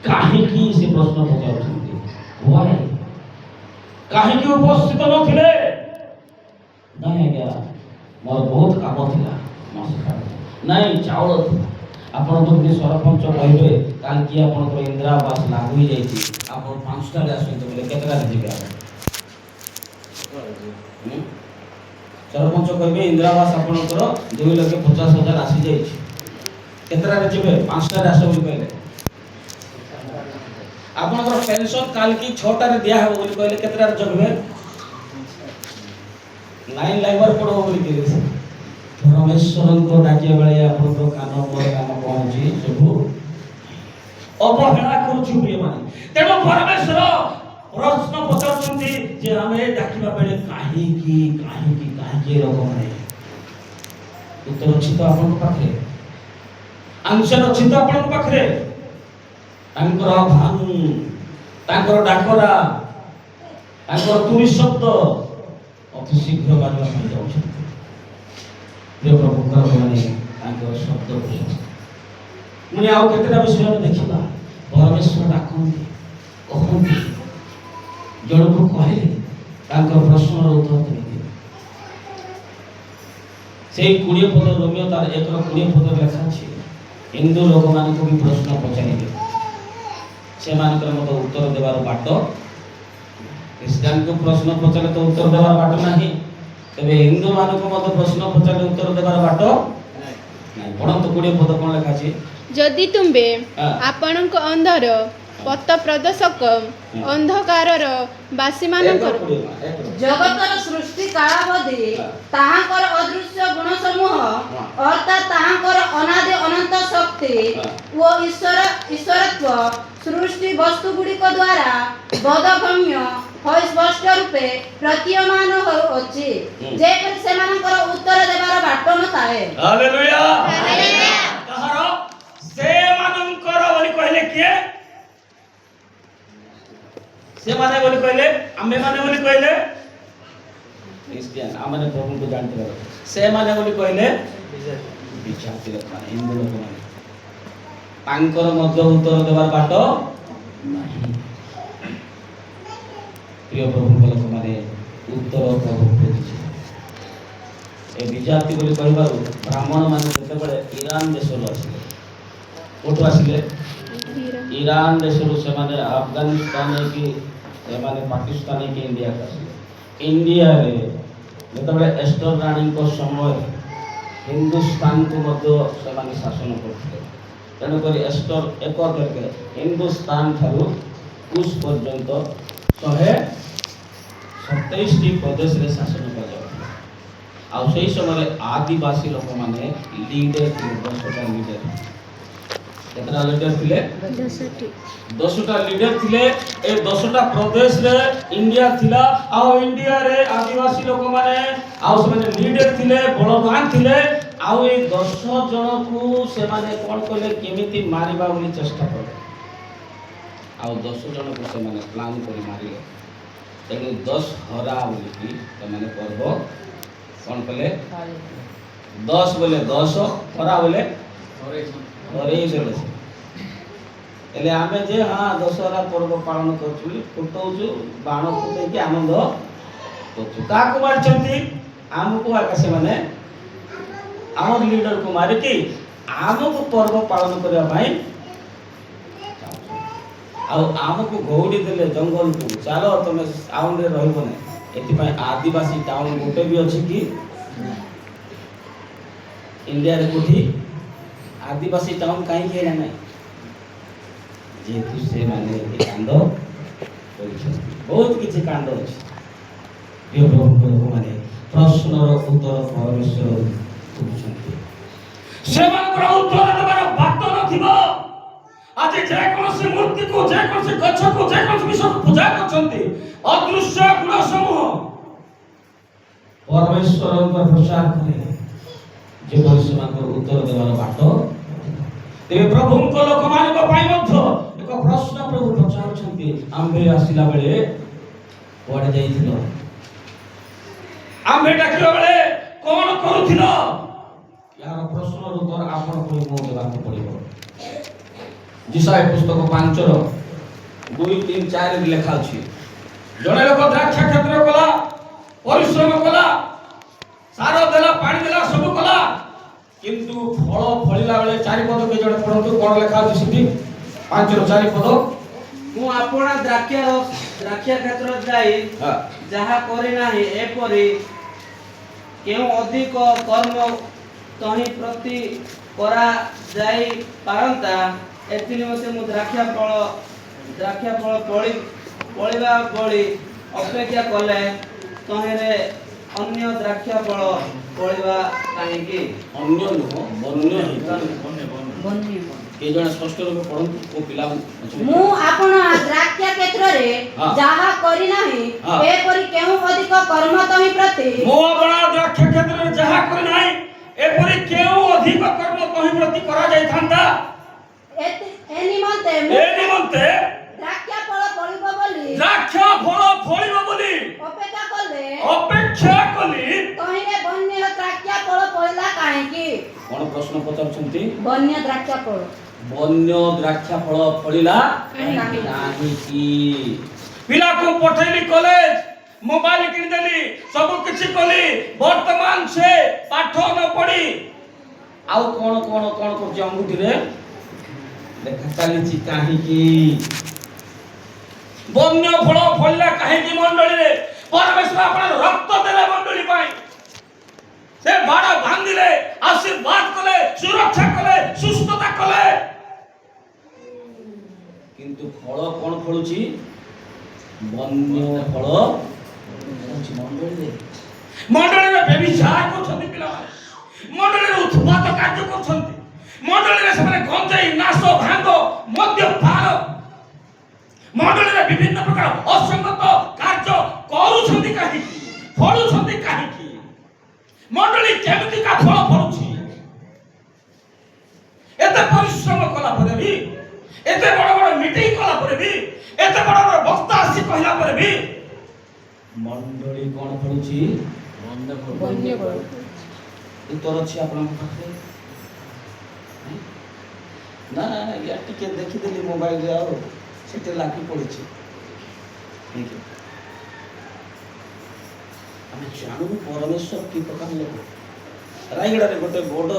କାହିଁକି ସେ ପ୍ରଶ୍ନ ପଚାରୁଛନ୍ତି। କାହିଁକି ଉପସ୍ଥିତ ନଥିଲେ? ନାଇଁ ଆଜ୍ଞା, ମୋର ବହୁତ କାମ ଥିଲା, ନାଇଁ ଚାଉଳ ଥିଲା। ଆପଣ ଯଦି ସରପଞ୍ଚ କହିବେ କାଲି କି ଆପଣଙ୍କର ଇନ୍ଦିରା ଆବାସ ଲାଗୁ ହେଇଯାଇଛି, ଆପଣ 5ଟାରେ ଆସନ୍ତୁ ବୋଲେ କେତେଟାରେ ଯିବେ? ସରପଞ୍ଚ କହିବେ ଇନ୍ଦିରା ଆବାସ ଆପଣଙ୍କର 2,50,000 ଆସିଯାଇଛି, କେତେଟାରେ ଯିବେ? 5ଟାରେ ଆସ ବୋଲି କହିଲେ। ଆପଣଙ୍କର ପେନସନ କାଲି କି 6ଟାରେ ଦିଆହେବ ବୋଲି କହିଲେ କେତେଟାରେ ଜଗିବେ? ଲାଇନ୍ ଲାଗିବାର ପଡ଼ିବ ବୋଲି କହିଲେ। ପରମେଶ୍ୱରଙ୍କ ଡାକିବା ବେଳେ ଆପଣଙ୍କ କାନ ପହଞ୍ଚି ସବୁ ଅବହେଳା କରୁଛୁ ପ୍ରିୟମାନେ। ତେଣୁ ପରମେଶ୍ୱର ପ୍ରଶ୍ନ ପଚାରୁଛନ୍ତି ଯେ ଆମେ ଡାକିବା ବେଳେ କାହିଁକି ଲୋକମାନେ। ଉତ୍ତର ଅଛି ତ ଆପଣଙ୍କ ପାଖରେ, ଆନ୍ସର ଅଛି ତ ଆପଣଙ୍କ ପାଖରେ। ତାଙ୍କର ଆହ୍ୱାନ, ତାଙ୍କର ଡାକରା, ତାଙ୍କର ତୁଳି ଶବ୍ଦ ଅତି ଶୀଘ୍ର ବାଜିବା ପାଇଁ ଯାଉଛନ୍ତି। ପ୍ରିୟ ପ୍ରଭୁଙ୍କର ମାନେ ତାଙ୍କର ଶବ୍ଦ ପୁଣି ଆଉ କେତେଟା ବିଷୟରେ ଦେଖିବା। ପରମେଶ୍ୱର ଡାକନ୍ତି, କହନ୍ତି, ଜଣକୁ କହିଲେ ତାଙ୍କର ପ୍ରଶ୍ନର ଉତ୍ତର ଦେବେ। সেই 20 পদ ରୋମିଓ ତାର 1:20 ପଦ ଲେଖା ଅଛି। ହିନ୍ଦୁ ଲୋକମାନଙ୍କୁ ବି ପ୍ରଶ୍ନ ପଚାରିବେ, ସେମାନଙ୍କର ମତେ ଉତ୍ତର ଦେବାର ବାଟ, ଖ୍ରୀଷ୍ଟିଆନକୁ ପ୍ରଶ୍ନ ପଚାରିଲେ ତ ଉତ୍ତର ଦେବାର ବାଟ ନାହିଁ, ତେବେ ହିନ୍ଦୁ ମାନଙ୍କୁ ମତେ ପ୍ରଶ୍ନ ପଚାରିଲେ ଉତ୍ତର ଦେବାର ବାଟ ନାହିଁ। ପଢ଼ନ୍ତୁ 20 ପଦ କ'ଣ ଲେଖା ଅଛି? ଯଦି ତୁମ୍ଭେ ହଁ। ଆପଣଙ୍କ ଅନ୍ଧର ପଥ ପ୍ରଦର୍ଶକ ଅନ୍ଧକାରର ବାସୀମାନଙ୍କର ଜଗତର ସୃଷ୍ଟି କାଳାବଧି ତାହାଙ୍କର ଅଦୃଶ୍ୟ ଗୁଣ ସମୂହ ଅର୍ଥାତ୍ ତାହାଙ୍କର ଅନାଦି ଅନନ୍ତ ଶକ୍ତି ଓ ଈଶ୍ୱରତ୍ଵ ସୃଷ୍ଟି ବସ୍ତୁ ଗୁଡ଼ିକ ଦ୍ୱାରା ବୋଧଗମ୍ୟ ହୋଇ ସ୍ପଷ୍ଟ ରୂପେ ପ୍ରତୀୟମାନ ହୋଇଅଛି, ଯେପରି ସେମାନଙ୍କର ଉତ୍ତର ଦେବାର ବାଟ ନଥାଏ। ହାଲେଲୁୟା। କାହାର? ସେମାନଙ୍କର ବୋଲି କହିଲେ କିଏ? ସେମାନେ ବୋଲି କହିଲେ, ଆମେମାନେ ବୋଲି କହିଲେ ଖ୍ରୀଷ୍ଟିଆନ, ଆମମାନେ ପ୍ରଭୁଙ୍କୁ ଜାଣିଥିବା ଲୋକ। ସେମାନେ ବୋଲି କହିଲେ ବିଜାତି ଲୋକମାନେ, ହିନ୍ଦୁ ଲୋକମାନେ। ତାଙ୍କର ମଧ୍ୟ ଉତ୍ତର ଦେବାର ବାଟ ନାହିଁ। ପ୍ରିୟ ପ୍ରଭୁଙ୍କ ଲୋକମାନେ, ଉତ୍ତର ପ୍ରଭୁ ଖୋଜିছে। ଏ ବିଜାତି ବୋଲି କହିବାରୁ ବ୍ରାହ୍ମଣ ମାନେ ଯେତେବେଳେ ଇରାନ ଦେଶରୁ ଆସିଲେ, କୋଉଠୁ ଆସିଲେ? ଇରାନ ଦେଶରୁ ସେମାନେ ଆଫଗାନିସ୍ତାନ କି ସେମାନେ ପାକିସ୍ତାନ କି ଇଣ୍ଡିଆକୁ ଆସିଲେ। ଇଣ୍ଡିଆରେ ଯେତେବେଳେ ଏଷ୍ଟର ରାଣୀଙ୍କ ସମୟରେ ହିନ୍ଦୁସ୍ତାନକୁ ମଧ୍ୟ ସେମାନେ ଶାସନ କରୁଥିଲେ, ତେଣୁକରି ଏଷ୍ଟର ଏକକେ ହିନ୍ଦୁସ୍ତାନ ଠାରୁ କୁଶ ପର୍ଯ୍ୟନ୍ତ 127ଟି ପ୍ରଦେଶରେ ଶାସନ କରାଯାଉଥିଲା। ଆଉ ସେହି ସମୟରେ ଆଦିବାସୀ ଲୋକମାନେ ଲିଡର ଥିଲେ, 10ଟା ଲିଡର। କେତେଟା ଲିଡର ଥିଲେ? 10ଟା ଲିଡର ଥିଲେ। ଏ 10ଟା ପ୍ରଦେଶରେ ଇଣ୍ଡିଆ ଥିଲା। ଆଉ ଇଣ୍ଡିଆରେ ଆଦିବାସୀ ଲୋକମାନେ ଆଉ ସେମାନେ ଲିଡର ଥିଲେ, ବଳବାନ ଥିଲେ। ଆଉ ଏ 10 ଜଣକୁ ସେମାନେ କ'ଣ କଲେ, କେମିତି ମାରିବା ବୋଲି ଚେଷ୍ଟା କଲେ। ଆଉ 10 ଜଣକୁ ସେମାନେ ପ୍ଲାନ୍ କରି ମାରିଲେ। ତେଣୁ 10 ହରା ବୋଲିକି ସେମାନେ ପର୍ବ କ'ଣ କଲେ? 10 ବୋଲେ 10, ହରା ବୋଲେ ହରେଇ ଦେଲେ। ହେଲେ ଆମେ ଯେ ହଁ ଦଶହରା ପର୍ବ ପାଳନ କରୁଛୁ ବୋଲି ଫୁଟଉଛୁ, ବାଣ ଫୁଟେଇକି ଆନନ୍ଦ କରୁଛୁ। କାହାକୁ ମାରିଛନ୍ତି? ଆମକୁ ଆକା ସେମାନେ ଆମ ଲିଡରକୁ ମାରିକି ଆମକୁ ପର୍ବ ପାଳନ କରିବା ପାଇଁ ଆଉ ଆମକୁ ଗୌଡ଼ି ଦେଲେ ଜଙ୍ଗଲକୁ, ଚାଲ ତମେ ଟାଉନରେ ରହିବ ନାହିଁ। ଏଥିପାଇଁ ଆଦିବାସୀ ଟାଉନ ଗୋଟେ ବି ଅଛି କି ଇଣ୍ଡିଆରେ? କୋଉଠି ଆଦିବାସୀ ଟାଉନ କାହିଁକି ହେଲା ନାହିଁ? ଯେହେତୁ ସେମାନେ ଏ କାଣ୍ଡ କରିଛନ୍ତି। ବହୁତ କିଛି କାଣ୍ଡ ଅଛି। ପ୍ରିୟ ପ୍ରଭୁଙ୍କ ଲୋକମାନେ, ପ୍ରଶ୍ନର ଉତ୍ତର ପରମେଶ୍ୱର ଦେଉଛନ୍ତି। ସେମାନଙ୍କର ଉତ୍ତର ଦେବାର ବାଟ ନଥିବ। ଆଜି ଯେକୌଣସି ମୂର୍ତ୍ତିକୁ, ଯେକୌଣସି ଗଛକୁ, ଯେକୌଣସି ବିଷୟକୁ ପୂଜା କରୁଛନ୍ତି, ଅଦୃଶ୍ୟ ଗୁଣ ସମୂହ ପରମେଶ୍ୱରଙ୍କ ପ୍ରଚାର କରେ, ଯେପରି ସେମାନଙ୍କର ଉତ୍ତର ଦେବାର ବାଟ। ତେବେ ପ୍ରଭୁଙ୍କ ଲୋକମାନଙ୍କ ପାଇଁ ମଧ୍ୟ ଏକ ପ୍ରଶ୍ନ ପ୍ରଭୁ ପଚାରୁଛନ୍ତି, ଆମ୍ଭେ ଆସିଲା ବେଳେ କୁଆଡ଼େ ଯାଇଥିଲ? ଆମ୍ଭେ ଡାକିବା ବେଳେ କ'ଣ କରୁଥିଲ? ଏହାର ପ୍ରଶ୍ନର ଉତ୍ତର ଆପଣଙ୍କୁ ମୁଁ ଦେବାକୁ ପଡ଼ିବ। ଯିଶାୟା ପୁସ୍ତକ 5:2-3-4 ଲେଖା ଅଛି। ଜଣେ ଲୋକ ଦ୍ରାକ୍ଷା କ୍ଷେତ୍ର କଲା, ପରିଶ୍ରମ କଲା, ସାର ଦେଲା, ପାଣି ଦେଲା, ସବୁ କଲା, କିନ୍ତୁ ଫଳ ଫଳିଲା ବେଳେ 4 ପଦ କେ ଜଣେ ପଢ଼ନ୍ତୁ, କ'ଣ ଲେଖା ଅଛି ସେଠି? 5-4 ପଦ। ମୁଁ ଆପଣା ଦ୍ରାକ୍ଷା କ୍ଷେତ୍ର ଯାଇ ଯାହା କରି ନାହିଁ, ଏପରି କେଉଁ ଅଧିକ କର୍ମ ତହିଁ ପ୍ରତି କରାଯାଇ ପାରନ୍ତା। ଏଥି ନିମନ୍ତେ ମୁଁ ଦ୍ରାକ୍ଷା ଫଳ ଫଳିବା ଭଳି ଅପେକ୍ଷା କଲେ ତହିଁରେ ଅନ୍ୟ ଦ୍ରାକ୍ଷା ଫଳ ଫଳିବା କାହିଁକି? ଅନ୍ୟ ନୁହଁ, ବନ୍ୟ ଏ ଜଣେ ସ୍ପଷ୍ଟ ରୂପେ ପଢ଼ନ୍ତୁ। ଓ ପିଲା ମୁଁ ଆପଣ ଦ୍ରାକ୍ଷା କ୍ଷେତ୍ରରେ ଯାହା କରି ନାହିଁ, ଏପରି କେଉଁ ଅଧିକ କର୍ମ ତହିଁ ପ୍ରତି ମୁଁ ଆପଣ ଦ୍ରାକ୍ଷା କ୍ଷେତ୍ରରେ ଯାହା କରି ନାହିଁ, ଏପରି କେଉଁ ଅଧିକ କର୍ମ ତହିଁ ପ୍ରତି କରାଯାଇଥାନ୍ତା। ଏ ନିମନ୍ତେ ଦ୍ରାକ୍ଷା ଫଳ ଫଳିବ ବୋଲି ଅପେକ୍ଷା କଲି ତହିଁରେ ବନ୍ୟ ଦ୍ରାକ୍ଷା ଫଳ ଫଳିଲା କାହିଁକି? କ'ଣ ପ୍ରଶ୍ନ ପଚାରୁଛନ୍ତି? ବନ୍ୟ ଦ୍ରାକ୍ଷା ଫଳ ଫଳିଲା କାହିଁକି? ପିଲାକୁ ପଠେଇଲି କଲେଜ, मोबाइल किनिदेली सब किछि कली वर्तमान से पाठ न पढ़ी आउ कोन कोन कोन कर अंगुठी रे देखा चली काहे की बन्य फल फलला काहे की मंडली रे परमेश्वर अपन रक्त देले मंडली पाई से बाड़ा भांगिले आशीर्वाद कले सुरक्षा कले सुस्थता कले किंतु फल कोन फलुची बन्य फल मंडली रे व्यभिचार करछन्ती पिला मंडली रे उत्पात कार्य करछन्ती मंडली रे से गंजाई नाश भांग मद्यपान मंडली रे विभिन्न प्रकार असंगत कार्य करूछन्ती काहे फलुछन्ती काहे मंडली केमिति का फल फलुछि एते परिश्रम कला परे भी एते बड़ बड़ मीटिंग कला परे भी एते बड़ बड़ वक्ता आसी कहला परे भी मंडली कोन फलुछि बन्य फल उत्तर अछि आपन पाखे ना या टिके देखि देली मोबाइल रे आरो सेते लागी पड़िछि ठीक है हम जानू परमेश्वर की प्रकार लोक रायगड़ा रे गोटे बड़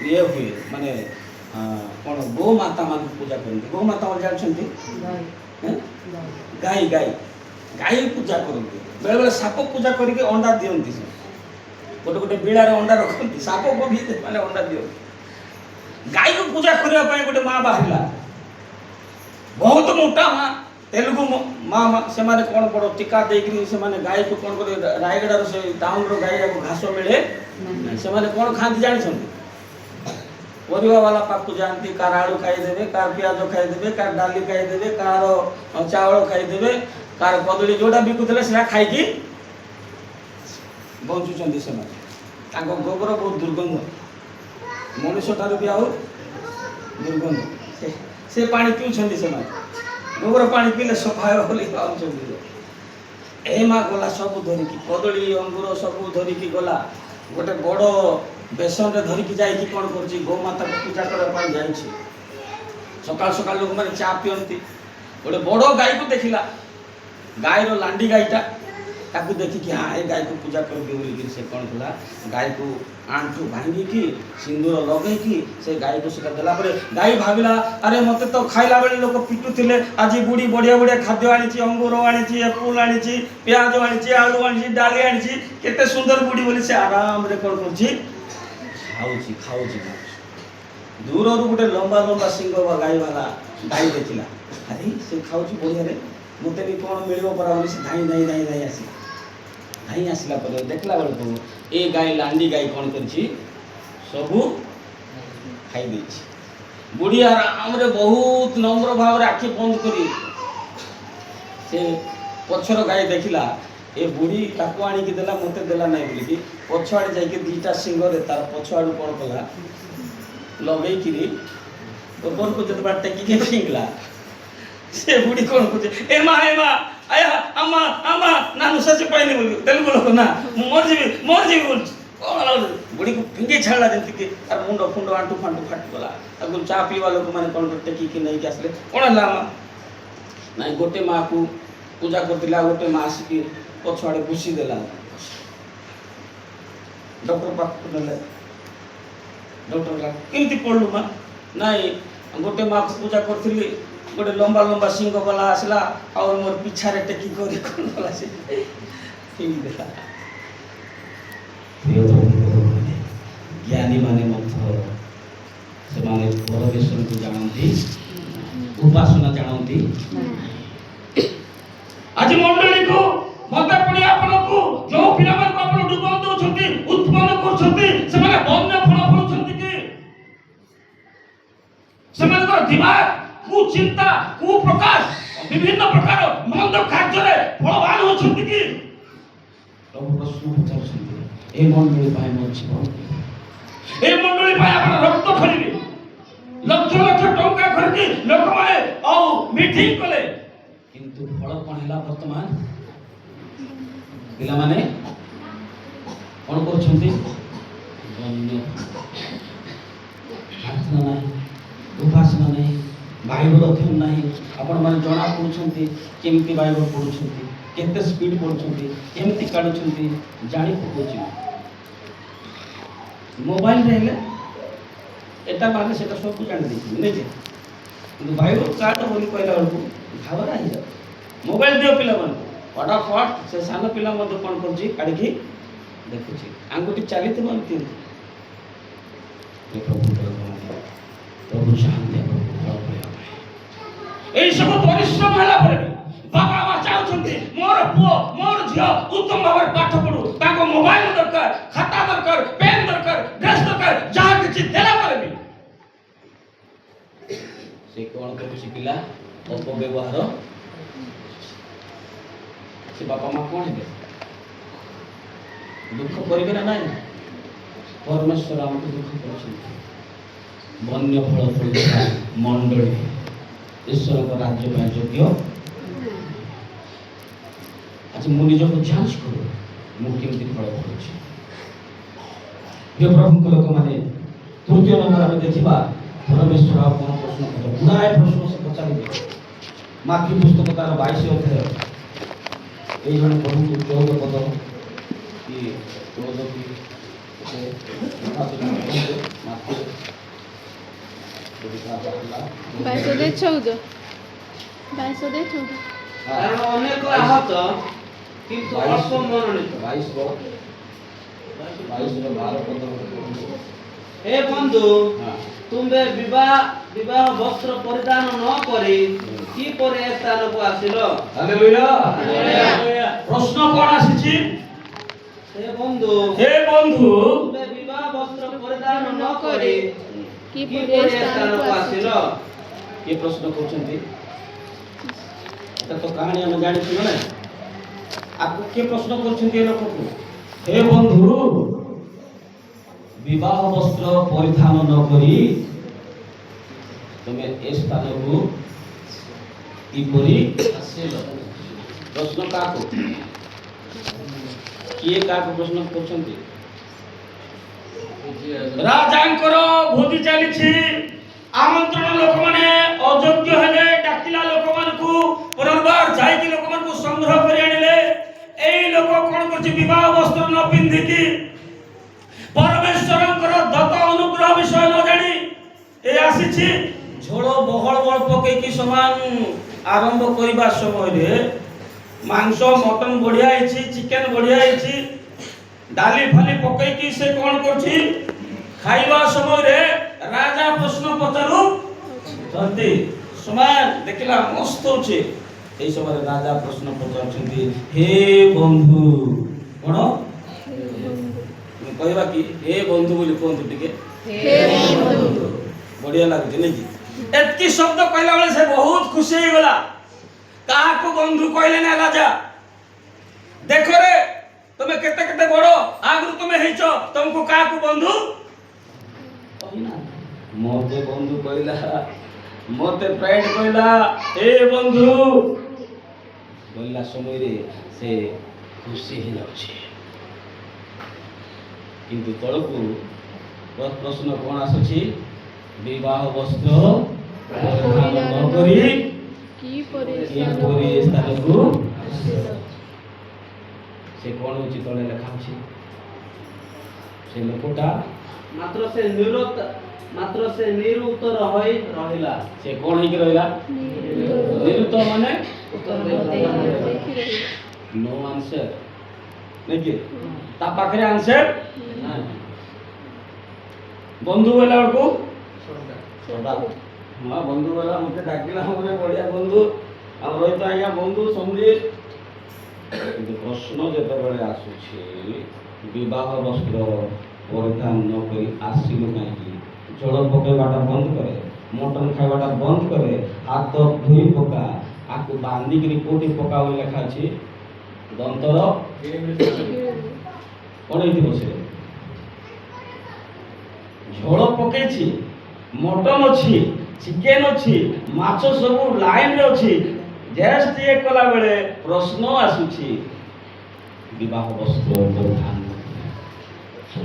ये हुए माने कोन गो माता मान पूजा करते गो माता मान जानछन्ती गाय गाय गाय पूजा करते बेले बेले साप पूजा करके अंडा दियंती गोटे गोटे बिड़ा रे अंडा रखती साप को भी माने अंडा दियंती गाय को पूजा करबा पय गोटे मां बाहिला बहुत मोटा मां तेलुगु मां से माने कोन बड़ टीका देकरी से माने गाय को कोन करे रायगड़ा से टाउन रो गाय को घास मिले से माने कोन खांती जानि छन्ती परिवा वाला पाकु जानती कार आलू खाई देबे कार प्याज खाई देबे कार डाली खाई देबे कार चावल खाई देबे कार कदली जोडा बिकुतले सेला खाई की बंचु चंदी से माने तांको गोबर बहुत दुर्गंध मनुष्य तारु भी आउ दुर्गंध से पानी पिउ छंदी से माने गोबर पानी पीले सफा हो बोली पाउ छंदी ए मा गला सब धरि की कदली अंगूर सब धरि की गला गोटे बड़ बेसन रे धरिकी जाई कि कोन करछि गो माता को पूजा करबा पई जाई छी सकाल सकाल लोक माने चा पियंती गोटे बड़ गाय को देखिला गाय रो लांडी गायटा ताकू देखि कि हां ए गाय को पूजा करबे बोली कि से कोन कला गाय को आंठू भांगी की सिंदूर लगै की से गाय को सेटा देला परे गाय भाबिला अरे मते तो खाइला बेले लोक पिटू थिले आजी बुडी बढ़िया बढ़िया खाद्य आनी छी अंगूर आनी छी एप्पल आनी छी प्याज आनी छी आलू आनी छी डाली आनी छी केते सुंदर बुडी बोली से आराम रे कोन करछि खाऊची दूर रू गोटे लंबा लंबा सिंह गाय वाला गाय देखिला अरे से खाऊची बढ़िया रे मते भी कोन मिलिबो परा बोली से धाई आसिला पर देखला बेल ए गाय लांडी गाय कोन करछि सबु खाई देछि बुढ़ी आराम रे बहुत नम्र भाव रे आखि बंद करी से पछर गाय देखिला ए बुढ़ी ताकू आनी की देला मते देला नै बोली की पछाड़ी जाई के दीटा सिंह रे तार पछाड़ू कोन कला लगई किरी गोबर को जत बाटे की के फिंगला से बुढ़ी कोन कुछ ए मा आया अम्मा नानु सच पाइनी बोली तेलुगु लोक ना मर जीवी बोल कोन बुढ़ी को फिंगे छाड़ा जंती के और मुंडो फुंडो आंटू फांटू फाटी गला अगु चा पीवा लोक माने कोन टेकी की नै के आसले कोन ला नै गोटे मां को पूजा करतिला गोटे मां आसी पछाड़े घुसी देला डॉक्टर पाक नले डॉक्टर ला केमती पड़लु मा नाही गोटे मां पूजा करथिली गोटे लंबा लंबा सिंह वाला आसला और मोर पीछा रे टेकी करी कोन वाला से ठीक देखा ज्ञानी माने मत से माने परमेश्वर को जानती उपासना जानती आज मंडली को मते पड़ी आपन को जो पिला मन को आपन डुबन दोछंती उत्पन्न करछंती से माने बन्य फल फलछंती कि से माने को दिमाग कु चिंता कु प्रकाश विभिन्न प्रकार मंद कार्य रे फलवान होछंती कि प्रभु प्रश्न पचारछंती ए मंडली पाए मोर जीवन ए मंडली पाए आपन रक्त खलिबे लक्ष लक्ष टंका खर्ची लोक माने औ मीटिंग कले किंतु फल कोन हला वर्तमान पिला माने कोन करछंती बन्य प्रार्थना नाही उपासना नाही बाइबल अध्ययन नाही आपण माने जणा पढुछंती केमती बाइबल पढुछंती କେତେ ସ୍ପିଡ୍ ପଢୁଛନ୍ତି କେମିତି କାଢୁଛନ୍ତି ଜାଣି ପକଉଛି। ମୋବାଇଲରେ ହେଲେ ଏଟା ମାନେ ସେଟା ସବୁ ଜାଣି ଦେଇଛନ୍ତି ନାଇଁ କି? କିନ୍ତୁ ଭାଇର କାଟ ବୋଲି କହିଲା ବେଳକୁ ଘାବରା ହେଇଯାଉ। ମୋବାଇଲ ଦିଅ ପିଲାମାନଙ୍କୁ ଫଟାଫଟ ସେ ସାନ ପିଲା ମଧ୍ୟ କ'ଣ କରୁଛି କାଢ଼ିକି ଦେଖୁଛି। ଆଙ୍ଗୁଠି ଚାଲିଥିବ ଏମିତି ପ୍ରଭୁ ଚାହାନ୍ତି এই ସବୁ ପରିଶ୍ରମ ହେଲା ପରେ ବି ବାବା ମା ଚାହୁଁଛନ୍ତି ମୋର ପୁଅ ମୋର ଝିଅ ଉତ୍ତମ ଭାବରେ ପାଠ ପଢୁ। ତାଙ୍କ ମୋବାଇଲ ଦରକାର, ଖାତା ଦରକାର, ପେନ୍ ଦରକାର, ଡ୍ରେସ୍ ଦରକାର, ଯାହା କିଛି ଦେଲା ପରେ ବି ସେ କ'ଣ କରୁଛି ପିଲା ଅପବ୍ୟବହାର। ସେ ବାପା ମା କ'ଣ ହେବେ? ଦୁଃଖ କରିବେ ନା ନାହିଁ? ପରମେଶ୍ୱର ଆମକୁ ଦୁଃଖ କରୁଛନ୍ତି। ବନ୍ୟ ଫଳ ଫଳୁଥିବା ମଣ୍ଡଳୀ ଈଶ୍ୱରଙ୍କ ରାଜ୍ୟ ପାଇଁ ଯୋଗ୍ୟ। ଆଜି ମୁଁ ନିଜକୁ ଯାଞ୍ଚ କରୁ ମୁଁ କେମିତି ଫଳ ଫଳୁଛି। ପ୍ରିୟ ପ୍ରଭୁଙ୍କ ଲୋକମାନେ, ତୃତୀୟ ନମ୍ବର ଆମେ ଦେଖିବା ପରମେଶ୍ୱର ଆଉ କ'ଣ ପ୍ରଶ୍ନ ପଚାର ଗୁଡ଼ାଏ ପ୍ରଶ୍ନ ସେ ପଚାରିବେ। ମାଥ୍ୟୁ ପୁସ୍ତକ ତାର 22 ଅଧ୍ୟାୟ ଏଇ ଜଣେ ପ୍ରଭୁଙ୍କୁ 14 ପଦ କି 14 କି ମାଥ୍ୟୁ 22-14 କାରଣ ଅନେକ ଆହତ କିନ୍ତୁ ଅଳ୍ପ ମନୋନୀତ। 22-12 ପଦ। हे ବନ୍ଧୁ, ତୁମେ ବିବାହ ବସ୍ତ୍ର ପରିଧାନ ନ କରି କିପରି ଏ ସ୍ଥାନକୁ ଆସିଲ? ହାଲେଲୁୟା। ପ୍ରଶ୍ନ କ'ଣ ଆସିଛି? हे ବନ୍ଧୁ, ତୁମେ ବିବାହ ବସ୍ତ୍ର ପରିଧାନ ନ କରି କିପରି ଏ ସ୍ଥାନକୁ ଆସିଲ? କିଏ ପ୍ରଶ୍ନ କରୁଛନ୍ତି? এটা তো কাহিনী ଆମେ ଜାଣିଛୁ ନା। ଆକୁ କିଏ ପ୍ରଶ୍ନ କରୁଛନ୍ତି ଏ ଲୋକକୁ? ହେ ବନ୍ଧୁ, ବିବାହ ବସ୍ତ୍ର ପରିଧାନ ନ କରି ତମେ ଏ ସ୍ଥାନକୁ କିପରି ଆସିଲ? ପ୍ରଶ୍ନ କାହାକୁ? କିଏ କାହାକୁ ପ୍ରଶ୍ନ କରୁଛନ୍ତି? ରାଜାଙ୍କର ଭୋଜି ଚାଲିଛି, আমন্ত্রণ ଲୋକମାନେ ଅଯୋଗ୍ୟ ହେଲେ, ଡାକିଲା ଲୋକମାନଙ୍କୁ ପୁନର୍ବାର ଯାଇକି ଲୋକମାନଙ୍କୁ ସଂଗ୍ରହ କରି ଆଣିଲେ। ଏଇ ଲୋକ କ'ଣ କରୁଛି? ବିବାହ ବସ୍ତ୍ର ନ ପିନ୍ଧିକି ପରମେଶ୍ୱରଙ୍କର ଦତ୍ତ ଅନୁଗ୍ରହ ବିଷୟ ନ ଜାଣି ଏ ଆସିଛି। ଝୋଳ ବହଳ ବହଳ ପକେଇକି ସମାନ ଆରମ୍ଭ କରିବା ସମୟରେ ମାଂସ ମଟନ ବଢିଆ ହେଇଛି, ଚିକେନ ବଢିଆ ହେଇଛି, ଡାଲି ଫାଲି ପକେଇକି ସେ କ'ଣ କରୁଛି? ଖାଇବା ସମୟରେ ରାଜା ପ୍ରଶ୍ନ ପଚାରୁଛନ୍ତି। ସମାନ ଦେଖିଲା ମସ୍ତ ହଉଛି। এই সময় রাজা প্রশ্ন পচারুଛନ୍ତି, হে বন্ধু। কোন কইবা কি? হে বন্ধু বলি কোন টিকে বড়িয়া লাগুছে নাকি? এতকি শব্দ কইলা বলে সে বহুত খুশি হয়ে গলা। কাহাকু বন্ধু কইলে না রাজা? দেখো রে তুমি কেতে কেতে বড়, আগু তুমি হেইছ, তুমকু কাহাকু বন্ধু কইনা? মতে বন্ধু কইলা, মতে ফ্রেন্ড কইলা, এ বন্ধু বললা সময়ে সে খুশি হয়ে যাচ্ছে। কিন্তু তলকু প্রশ্ন কোন আসুছি? বিবাহ বস্ত্র পরিধান ন করি কিপরি স্থানকু সে কোন হচ্ছে? তলে লেখা আছে সে লোকটা ମାତ୍ର ସେ ନିରୁତ୍ତର ହୋଇ ରହିଲା। ସେ କଣ ହେଇକି ରହିଲା? ନିରୁତ୍ତର ମାନେ नो आंसर नहीं कि ता पाखरे आंसर नहीं। बंधु वाला को छोटा हां बंधु वाला मते डाकिला हमरे बढ़िया बंधु हम रही तो आया बंधु समझे। কিন্তু প্রশ্ন যেতে বেড়ে আসুছে বিবাহ বস্ত্র পরিধান ন করি আসিল কাহিকি? ঝোল পকাইবাটা বন্ধ করে, মটন খাইবাটা বন্ধ করে, হাত ধুই পকা, আকু বান্ধিকি কোটি পকা বলে লেখা আছে। দন্তর কোন হইতিব? সে ঝোল পকাইছি, মটন ଅଛି, চিকেন ଅଛି, মাছ ସବୁ লাইন রে ଅଛି। জেস্ট ইয়ে কলা বেলে প্রশ্ন আসুছি বিবাহ বস্ত্র পরিধান।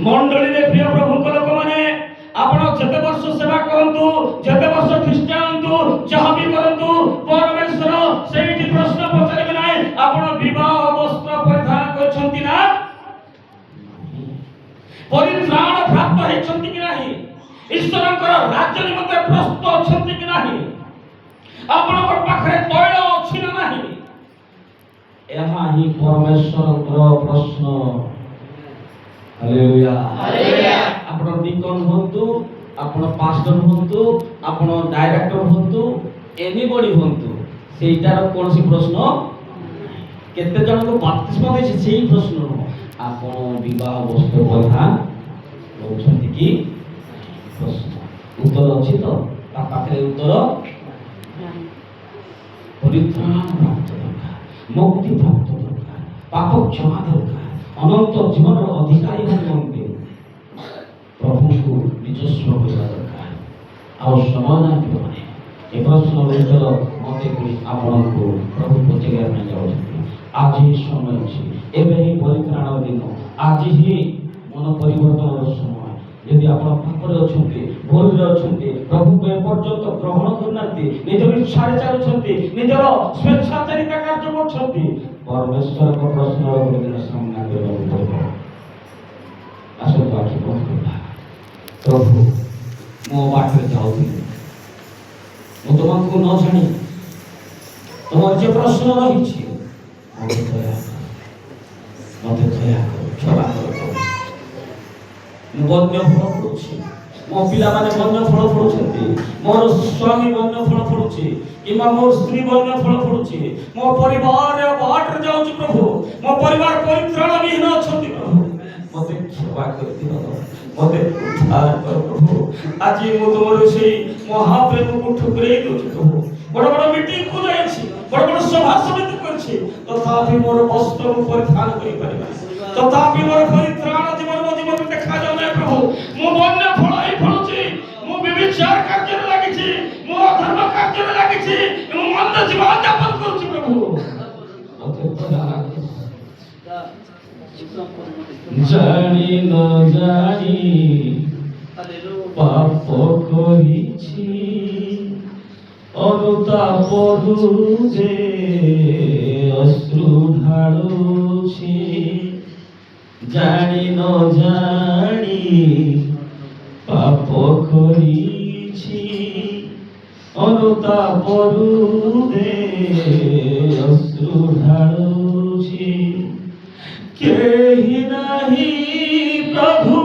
মণ্ডলীরে প্রিয় প্রভুଙ୍କ ଲୋକମାନେ, ଆପଣ ଯେତେ ବର୍ଷ ସେବା କରନ୍ତୁ, ଯେତେ ବର୍ଷ ଖ୍ରୀଷ୍ଟିଆନ ହୁଅନ୍ତୁ, ଯାହା ବି କରନ୍ତୁ, ପରମେଶ୍ୱର ସେଇଠି ପ୍ରଶ୍ନ ପଚାରିବେ ନାହିଁ ଆପଣ ବିବାହ ପରିତ୍ରାଣ ପ୍ରାପ୍ତ ହେଇଛନ୍ତି କି ନାହିଁ, ଈଶ୍ୱରଙ୍କର ରାଜ୍ୟ ନିମନ୍ତେ ପ୍ରସ୍ତୁତ ଅଛନ୍ତି କି ନାହିଁ, ଆପଣଙ୍କ ପାଖରେ ତୈଳ ଅଛି ନା ନାହିଁ, ଏହା ହିଁ ପରମେଶ୍ୱରଙ୍କର ପ୍ରଶ୍ନ। ହାଲେଲୁୟା। ଆପଣ ଡିକନ ହୁଅନ୍ତୁ, ଆପଣ ପାଷ୍ଟର ହୁଅନ୍ତୁ, ଆପଣ ଡାଇରେକ୍ଟର ହୁଅନ୍ତୁ, ଏନିବଡି ହୁଅନ୍ତୁ, ସେଇଟାର କୌଣସି ପ୍ରଶ୍ନ କେତେ ଜଣଙ୍କୁ ବାପ୍ତିସ୍ମ ଦେଇଛି ସେଇ ପ୍ରଶ୍ନ ନୁହଁ। ଆପଣ ବିବାହ ବସ୍ତ୍ର ପରିଧାନ କରୁଛନ୍ତି କି ପ୍ରଶ୍ନ। ଉତ୍ତର ଅଛି ତ? ତା ପାଖରେ ଉତ୍ତର ପରିତ୍ରାଣ ପ୍ରାପ୍ତ ଦରକାର, ମୁକ୍ତି ପ୍ରାପ୍ତ ଦରକାର, ପାପ କ୍ଷମା ଦରକାର, ଅନନ୍ତ ଜୀବନର ଅଧିକାରୀ ନିମନ୍ତେ ପ୍ରଭୁଙ୍କୁ ନିଜସ୍ୱ କରିବା ଦରକାର। ଆଉ ସମୟ ନାହିଁ ମାନେ ଏ ପ୍ରଶ୍ନର ଉତ୍ତର ମତେ ଆପଣଙ୍କୁ ପ୍ରଭୁ ପଚାରିବା ପାଇଁ ଯାଉଛନ୍ତି। ଆଜି ହିଁ ସମୟ ଅଛି, ଏବେ ହିଁ ପରିତ୍ରାଣର ଦିନ, ଆଜି ହିଁ ମନ ପରିବର୍ତ୍ତନର ସମୟ। ଯଦି ଆପଣ ପାପରେ ଅଛନ୍ତି, ଭୁଲରେ ଅଛନ୍ତି, ପ୍ରଭୁଙ୍କୁ ଏପର୍ଯ୍ୟନ୍ତ ଗ୍ରହଣ କରୁନାହାନ୍ତି, ନିଜର ଇଚ୍ଛାରେ ଚାଲୁଛନ୍ତି, ନିଜର ସ୍ୱେଚ୍ଛାଚାରିତା କାର୍ଯ୍ୟ କରୁଛନ୍ତି, ପରମେଶ୍ୱରଙ୍କ ପ୍ରଶ୍ନର ଦିନ ସାମ୍ନା କରିବାକୁ ପଡ଼ିବ। ଆସନ୍ତୁ ଆଖି ବନ୍ଦ କରିବା। ପ୍ରଭୁ, ମୋ ବାଟରେ ଯାଉଥିଲି, ମୁଁ ତୁମକୁ ନ ଜାଣି ତୁମର ଯେ ପ୍ରଶ୍ନ ରହିଛି ମତେ ଦୟା କର, କ୍ଷମା କର। ମୁଁ ବନ୍ୟ ଫଳ ଫଳୁଛି, ମୋ ପିଲାମାନେ ବନ୍ୟ ଫଳ ଫଳୁଛନ୍ତି, ମୋର ସ୍ୱାମୀ ବନ୍ୟ ଫଳ ଫଳୁଛି, କିମ୍ବା ମୋ ସ୍ତ୍ରୀ ବନ୍ୟ ଫଳ ଫଳୁଛି, ମୋ ପରିବାର ବାଟରେ ଯାଉଛି ପ୍ରଭୁ, ମୋ ପରିବାର ପରିତ୍ରାଣ ବିହୀନ ଅଛନ୍ତି ପ୍ରଭୁ, ମତେ କ୍ଷମା କରିଦିଅ, ମତେ ଉଦ୍ଧାର କର ପ୍ରଭୁ। ଆଜି ମୁଁ ତୁମର ସେଇ ମହାପ୍ରେମକୁ ଠୁକରେଇ ଦଉଛି ପ୍ରଭୁ। ବଡ଼ ବଡ଼ ମିଟିଂକୁ ଯାଇଛି, ବଡ଼ ବଡ଼ ସଭା ସମିତି କରିଛି, ତଥାପି ମୋର ବସ୍ତ୍ର ମୁଁ ପରିଧାନ କରିପାରିବି, ତଥାପି ମୋର ପରିତ୍ରାଣ ଜୀବନ ଦେଖାଯାଉ ନାହିଁ ପ୍ରଭୁ। ମୁଁ ବନ୍ୟ ଫଳ ହିଁ ଫଳୁଛି, ମୁଁ ବିଚାର କାର୍ଯ୍ୟରେ ଲାଗିଛି, ମୁଁ ଅଧର୍ମ କାର୍ଯ୍ୟରେ ଲାଗିଛି, ମୁଁ ମନ୍ଦ ଜୀବନ ଯାପନ କରୁଛି ପ୍ରଭୁ। ଜାଣି ନ ଜାଣି ପାପ କରିଛି, ଅନୁତାପରୁ ଯେ ଅଶ୍ରୁ ଢାଳୁଛି, ଜାଣି ନ ଜାଣି ପାପ କରିଛି, ଅନୁତାପରୁ ଯେ ଅଶ୍ରୁ ଢାଳୁଛି, କେହି ନାହିଁ ପ୍ରଭୁ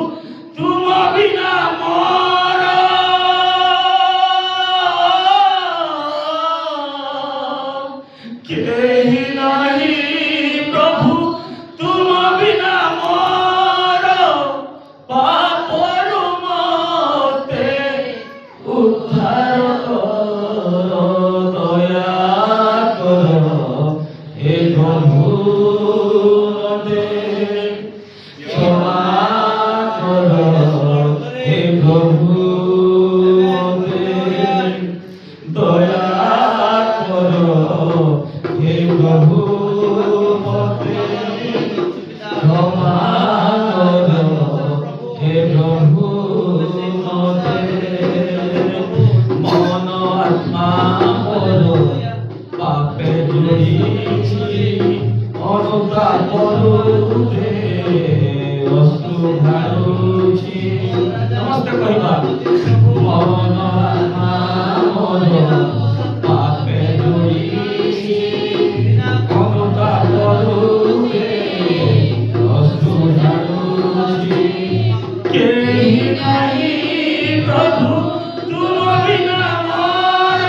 ତୁମ ବିନା ମୋର, କେହି ନାହିଁ ପ୍ରଭୁ ତୁମ ବିନା ମୋର, ପାପରୁ ମତେ ଉଦ୍ଧାର କର, ଦୟା କର ହେ ପ୍ରଭୁ, ମତେ କ୍ଷମା କର ହେ ପ୍ରଭୁ, ମତେ ଦୟା କର ହେ ପ୍ରଭୁ, ମତେ କ୍ଷମା କର ହେ ପ୍ରଭୁ, ମତେ ମନ ଆତ୍ମା ମୋର ପାପେ ଜୁଡ଼ିଛି, ଅନୁତାପରୁ ଯେ ଅଶ୍ରୁ ଢାଳୁଛି। ସମସ୍ତେ କହିବା, ମନ ଆତ୍ମା ମୋର ପାପେ ଜୁଡ଼ିଛି, ଅନୁତାପରୁ ଯେ ଅଶ୍ରୁ ଢାଳୁଛି, କେହି ନାହିଁ ପ୍ରଭୁ ତୁମ ବିନା ମୋର,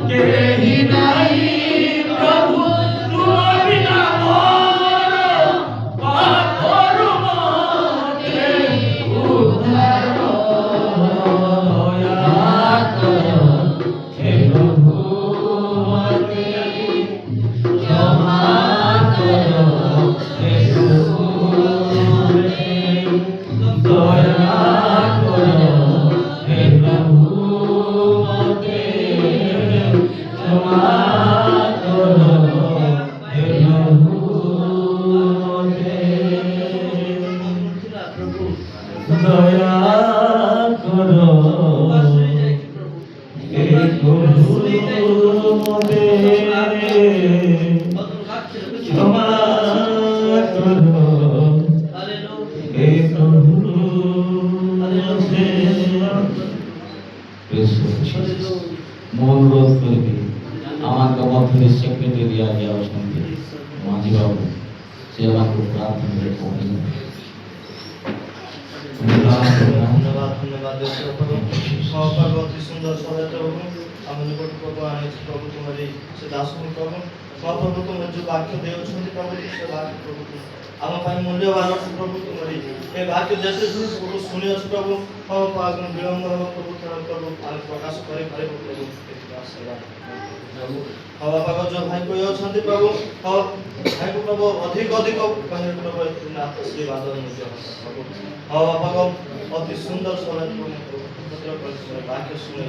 କେହି ନାହିଁ ପ୍ରଭୁ ତୁମ ବିନା ମୋର, ପାପରୁ ମତେ ଉଦ୍ଧାର ଦୟା କର ହେ ପ୍ରଭୁ, ମତେ କ୍ଷମା କର ହେ ପ୍ରଭୁ, करो हे प्रभु ମୁଁ ଅନୁରୋଧ କରିବି ଆମଙ୍କ ମଧ୍ୟରେ ସେକ୍ରେଟାରୀ ଆଜି ଅଛନ୍ତି ମାଝୀ ବାବୁ ସେମାନଙ୍କୁ ପ୍ରାର୍ଥନାରେ ପଢ଼ିବେ। धन्यवाद धन्यवाद देव प्रभु प्रभु अति सुंदर समय प्रभु हम निकट प्रभु आने प्रभु तुम्हारी से दास प्रभु प्रभु तुम जो वाक्य देव प्रभु से वाक्य प्रभु आम पाई मूल्यवान प्रभु तुम्हारी ए वाक्य जैसे प्रभु सुनी प्रभु हम पागन विलंब प्रभु प्रभु प्रकाश करे प्रभु हवा पाग जो भाई को अछंती प्रभु भाई को प्रभु अधिक अधिक कहे प्रभु आशीर्वाद प्रभु हवा पाग अति सुंदर समय वाक्य सुने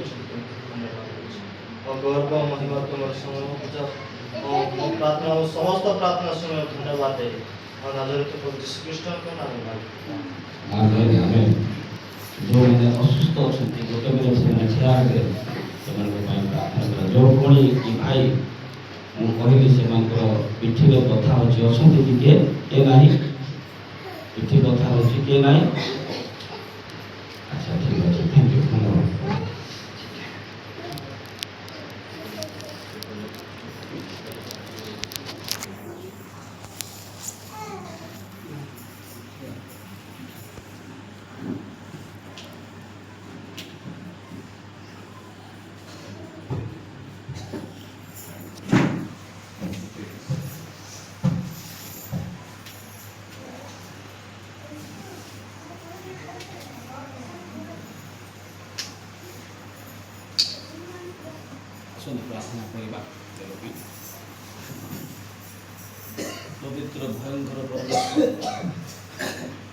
गर्व महिमा तुम समय प्रार्थना समस्त प्रार्थना समय धन्यवाद दे और नाजरेथ प्रभु यीशु ख्रीष्ट के नाम में आमेन आमेन। जो मैंने असुस्थ अछंती गोटे मेरे से छिया आगे ସେମାନଙ୍କ ପାଇଁ ପ୍ରାର୍ଥନା କରା। ଯେଉଁ ପୁଣି କି ଭାଇ ମୁଁ କହିଲି ସେମାନଙ୍କର ପିଠିରେ କଥା ହେଉଛି ଅଛନ୍ତି କି କିଏ ନାହିଁ ପିଠି କଥା ହେଉଛି କିଏ ନାହିଁ? ଆଚ୍ଛା ଠିକ୍ ଅଛି ଥ୍ୟାଙ୍କ ୟୁ ଧନ୍ୟବାଦ। प्रार्थना करवा पवित्र भयंकर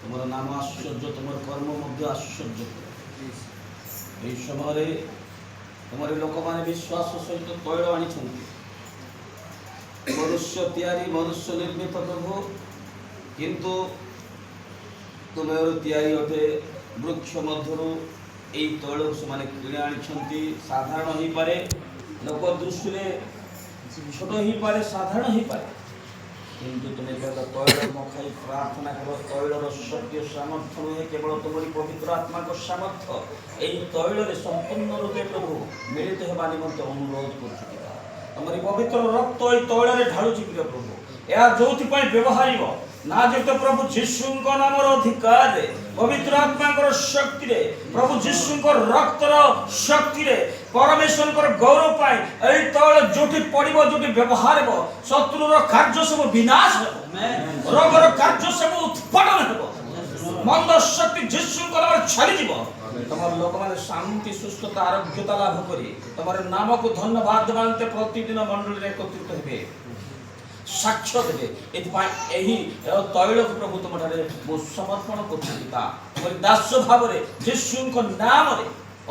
तुम नाम आश्चर्य तुम कर्म मध्य आश्चर्य यही समय तुम लोक मैंने विश्वास सहित तैल आनी मनुष्य तैयारी मनुष्य निर्मित प्रभु किंतु तुम्हें तैयारी अटे वृक्ष मध्य यही तैल से किणे आनी साधारण हो पारे लोक दृष्टि छोट ही पारे साधारण ही पारे किंतु तुम्हें तैल मखाई प्रार्थना कर तैलर सत्य सामर्थ्य नुहे केवल तुम्हारी पवित्र आत्मा को सामर्थ्य यही तैल संपूर्ण रूपे प्रभु मिलित होगा निमंते अनुरोध कर तुम्हारी पवित्र रक्त यही तैल ढालू प्रभु यह जो व्यवहार ना जो प्रभु जीशु नाम अधिकार पवित्र आत्मा शक्ति रे प्रभु जीशु रक्तर शक्ति रे परमेश्वर गौरव पाई एई तैल जोटी पड़िबो जोटी व्यवहार हो शत्रुर कार्य सब विनाश हो रोगर कार्य सब उत्पादन हो मंद शक्ति जीशु नाम छाड़ी जीव तुम लोक माने शांति सुस्थता आरोग्यता लाभ करी तुम्हारे नाम को धन्यवाद मानते प्रतिदिन मंडली रे एकत्रित हेबे साक्ष्य देवे यही तैल को प्रभु तुम समर्पण कर दास भाव जीशु नाम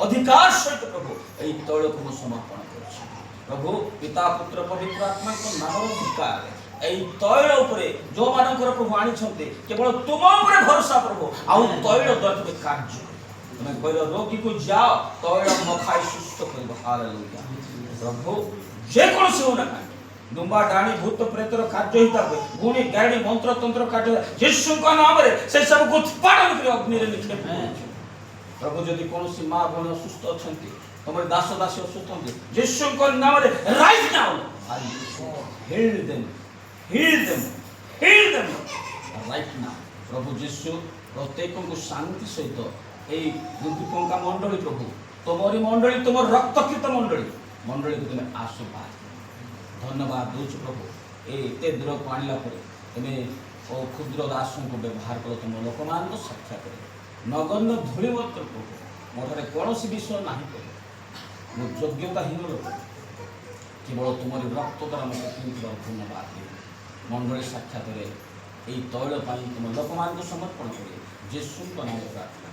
अधिकार सहित प्रभु यही तैल को मुझे समर्पण कर प्रभु पिता पुत्र पवित्र आत्मा नाम अधिकार यही तैल जो मानकर प्रभु आनी केवल तुम भरोसा प्रभु आउ तैल द्वारा तुम कार्य तुम्हें कह रोगी को जाओ तैल मखाई सुस्थ कर प्रभु जेकोसी होना डुंबा डाणी भूत प्रेतर कार्य हिता हुए गुणी गाड़ी मंत्र तंत्र कार्य यीशु का नाम रे से सब को उत्पादन कर अग्नि रे निक्षेप प्रभु यदि कोनोसी मां बहन असुस्थ अछंती तमरे दास दासी असुस्थ होंगे यीशु का नाम रे right now heal them right now प्रभु यीशु प्रत्येक को शांति सहित एई दुखिकों का मंडली प्रभु तमरी मंडली तुम रक्तकृत मंडली को तुम आशीर्वाद धन्यवाद दूच प्रभु एते दूर को आणला तुम्हें ओ क्षुद्र दास को व्यवहार कर तुम लोक मान साक्षा कर नगण्य धूली मत प्रभु मोटे कौन विषय ना प्रभु मो योग्यताहीन लोक केवल तुम रक्त द्वारा मत धन्यवाद मंडली साक्षात यही तैल तुम लोक मान समर्पण करे जीशु नाम प्रार्थना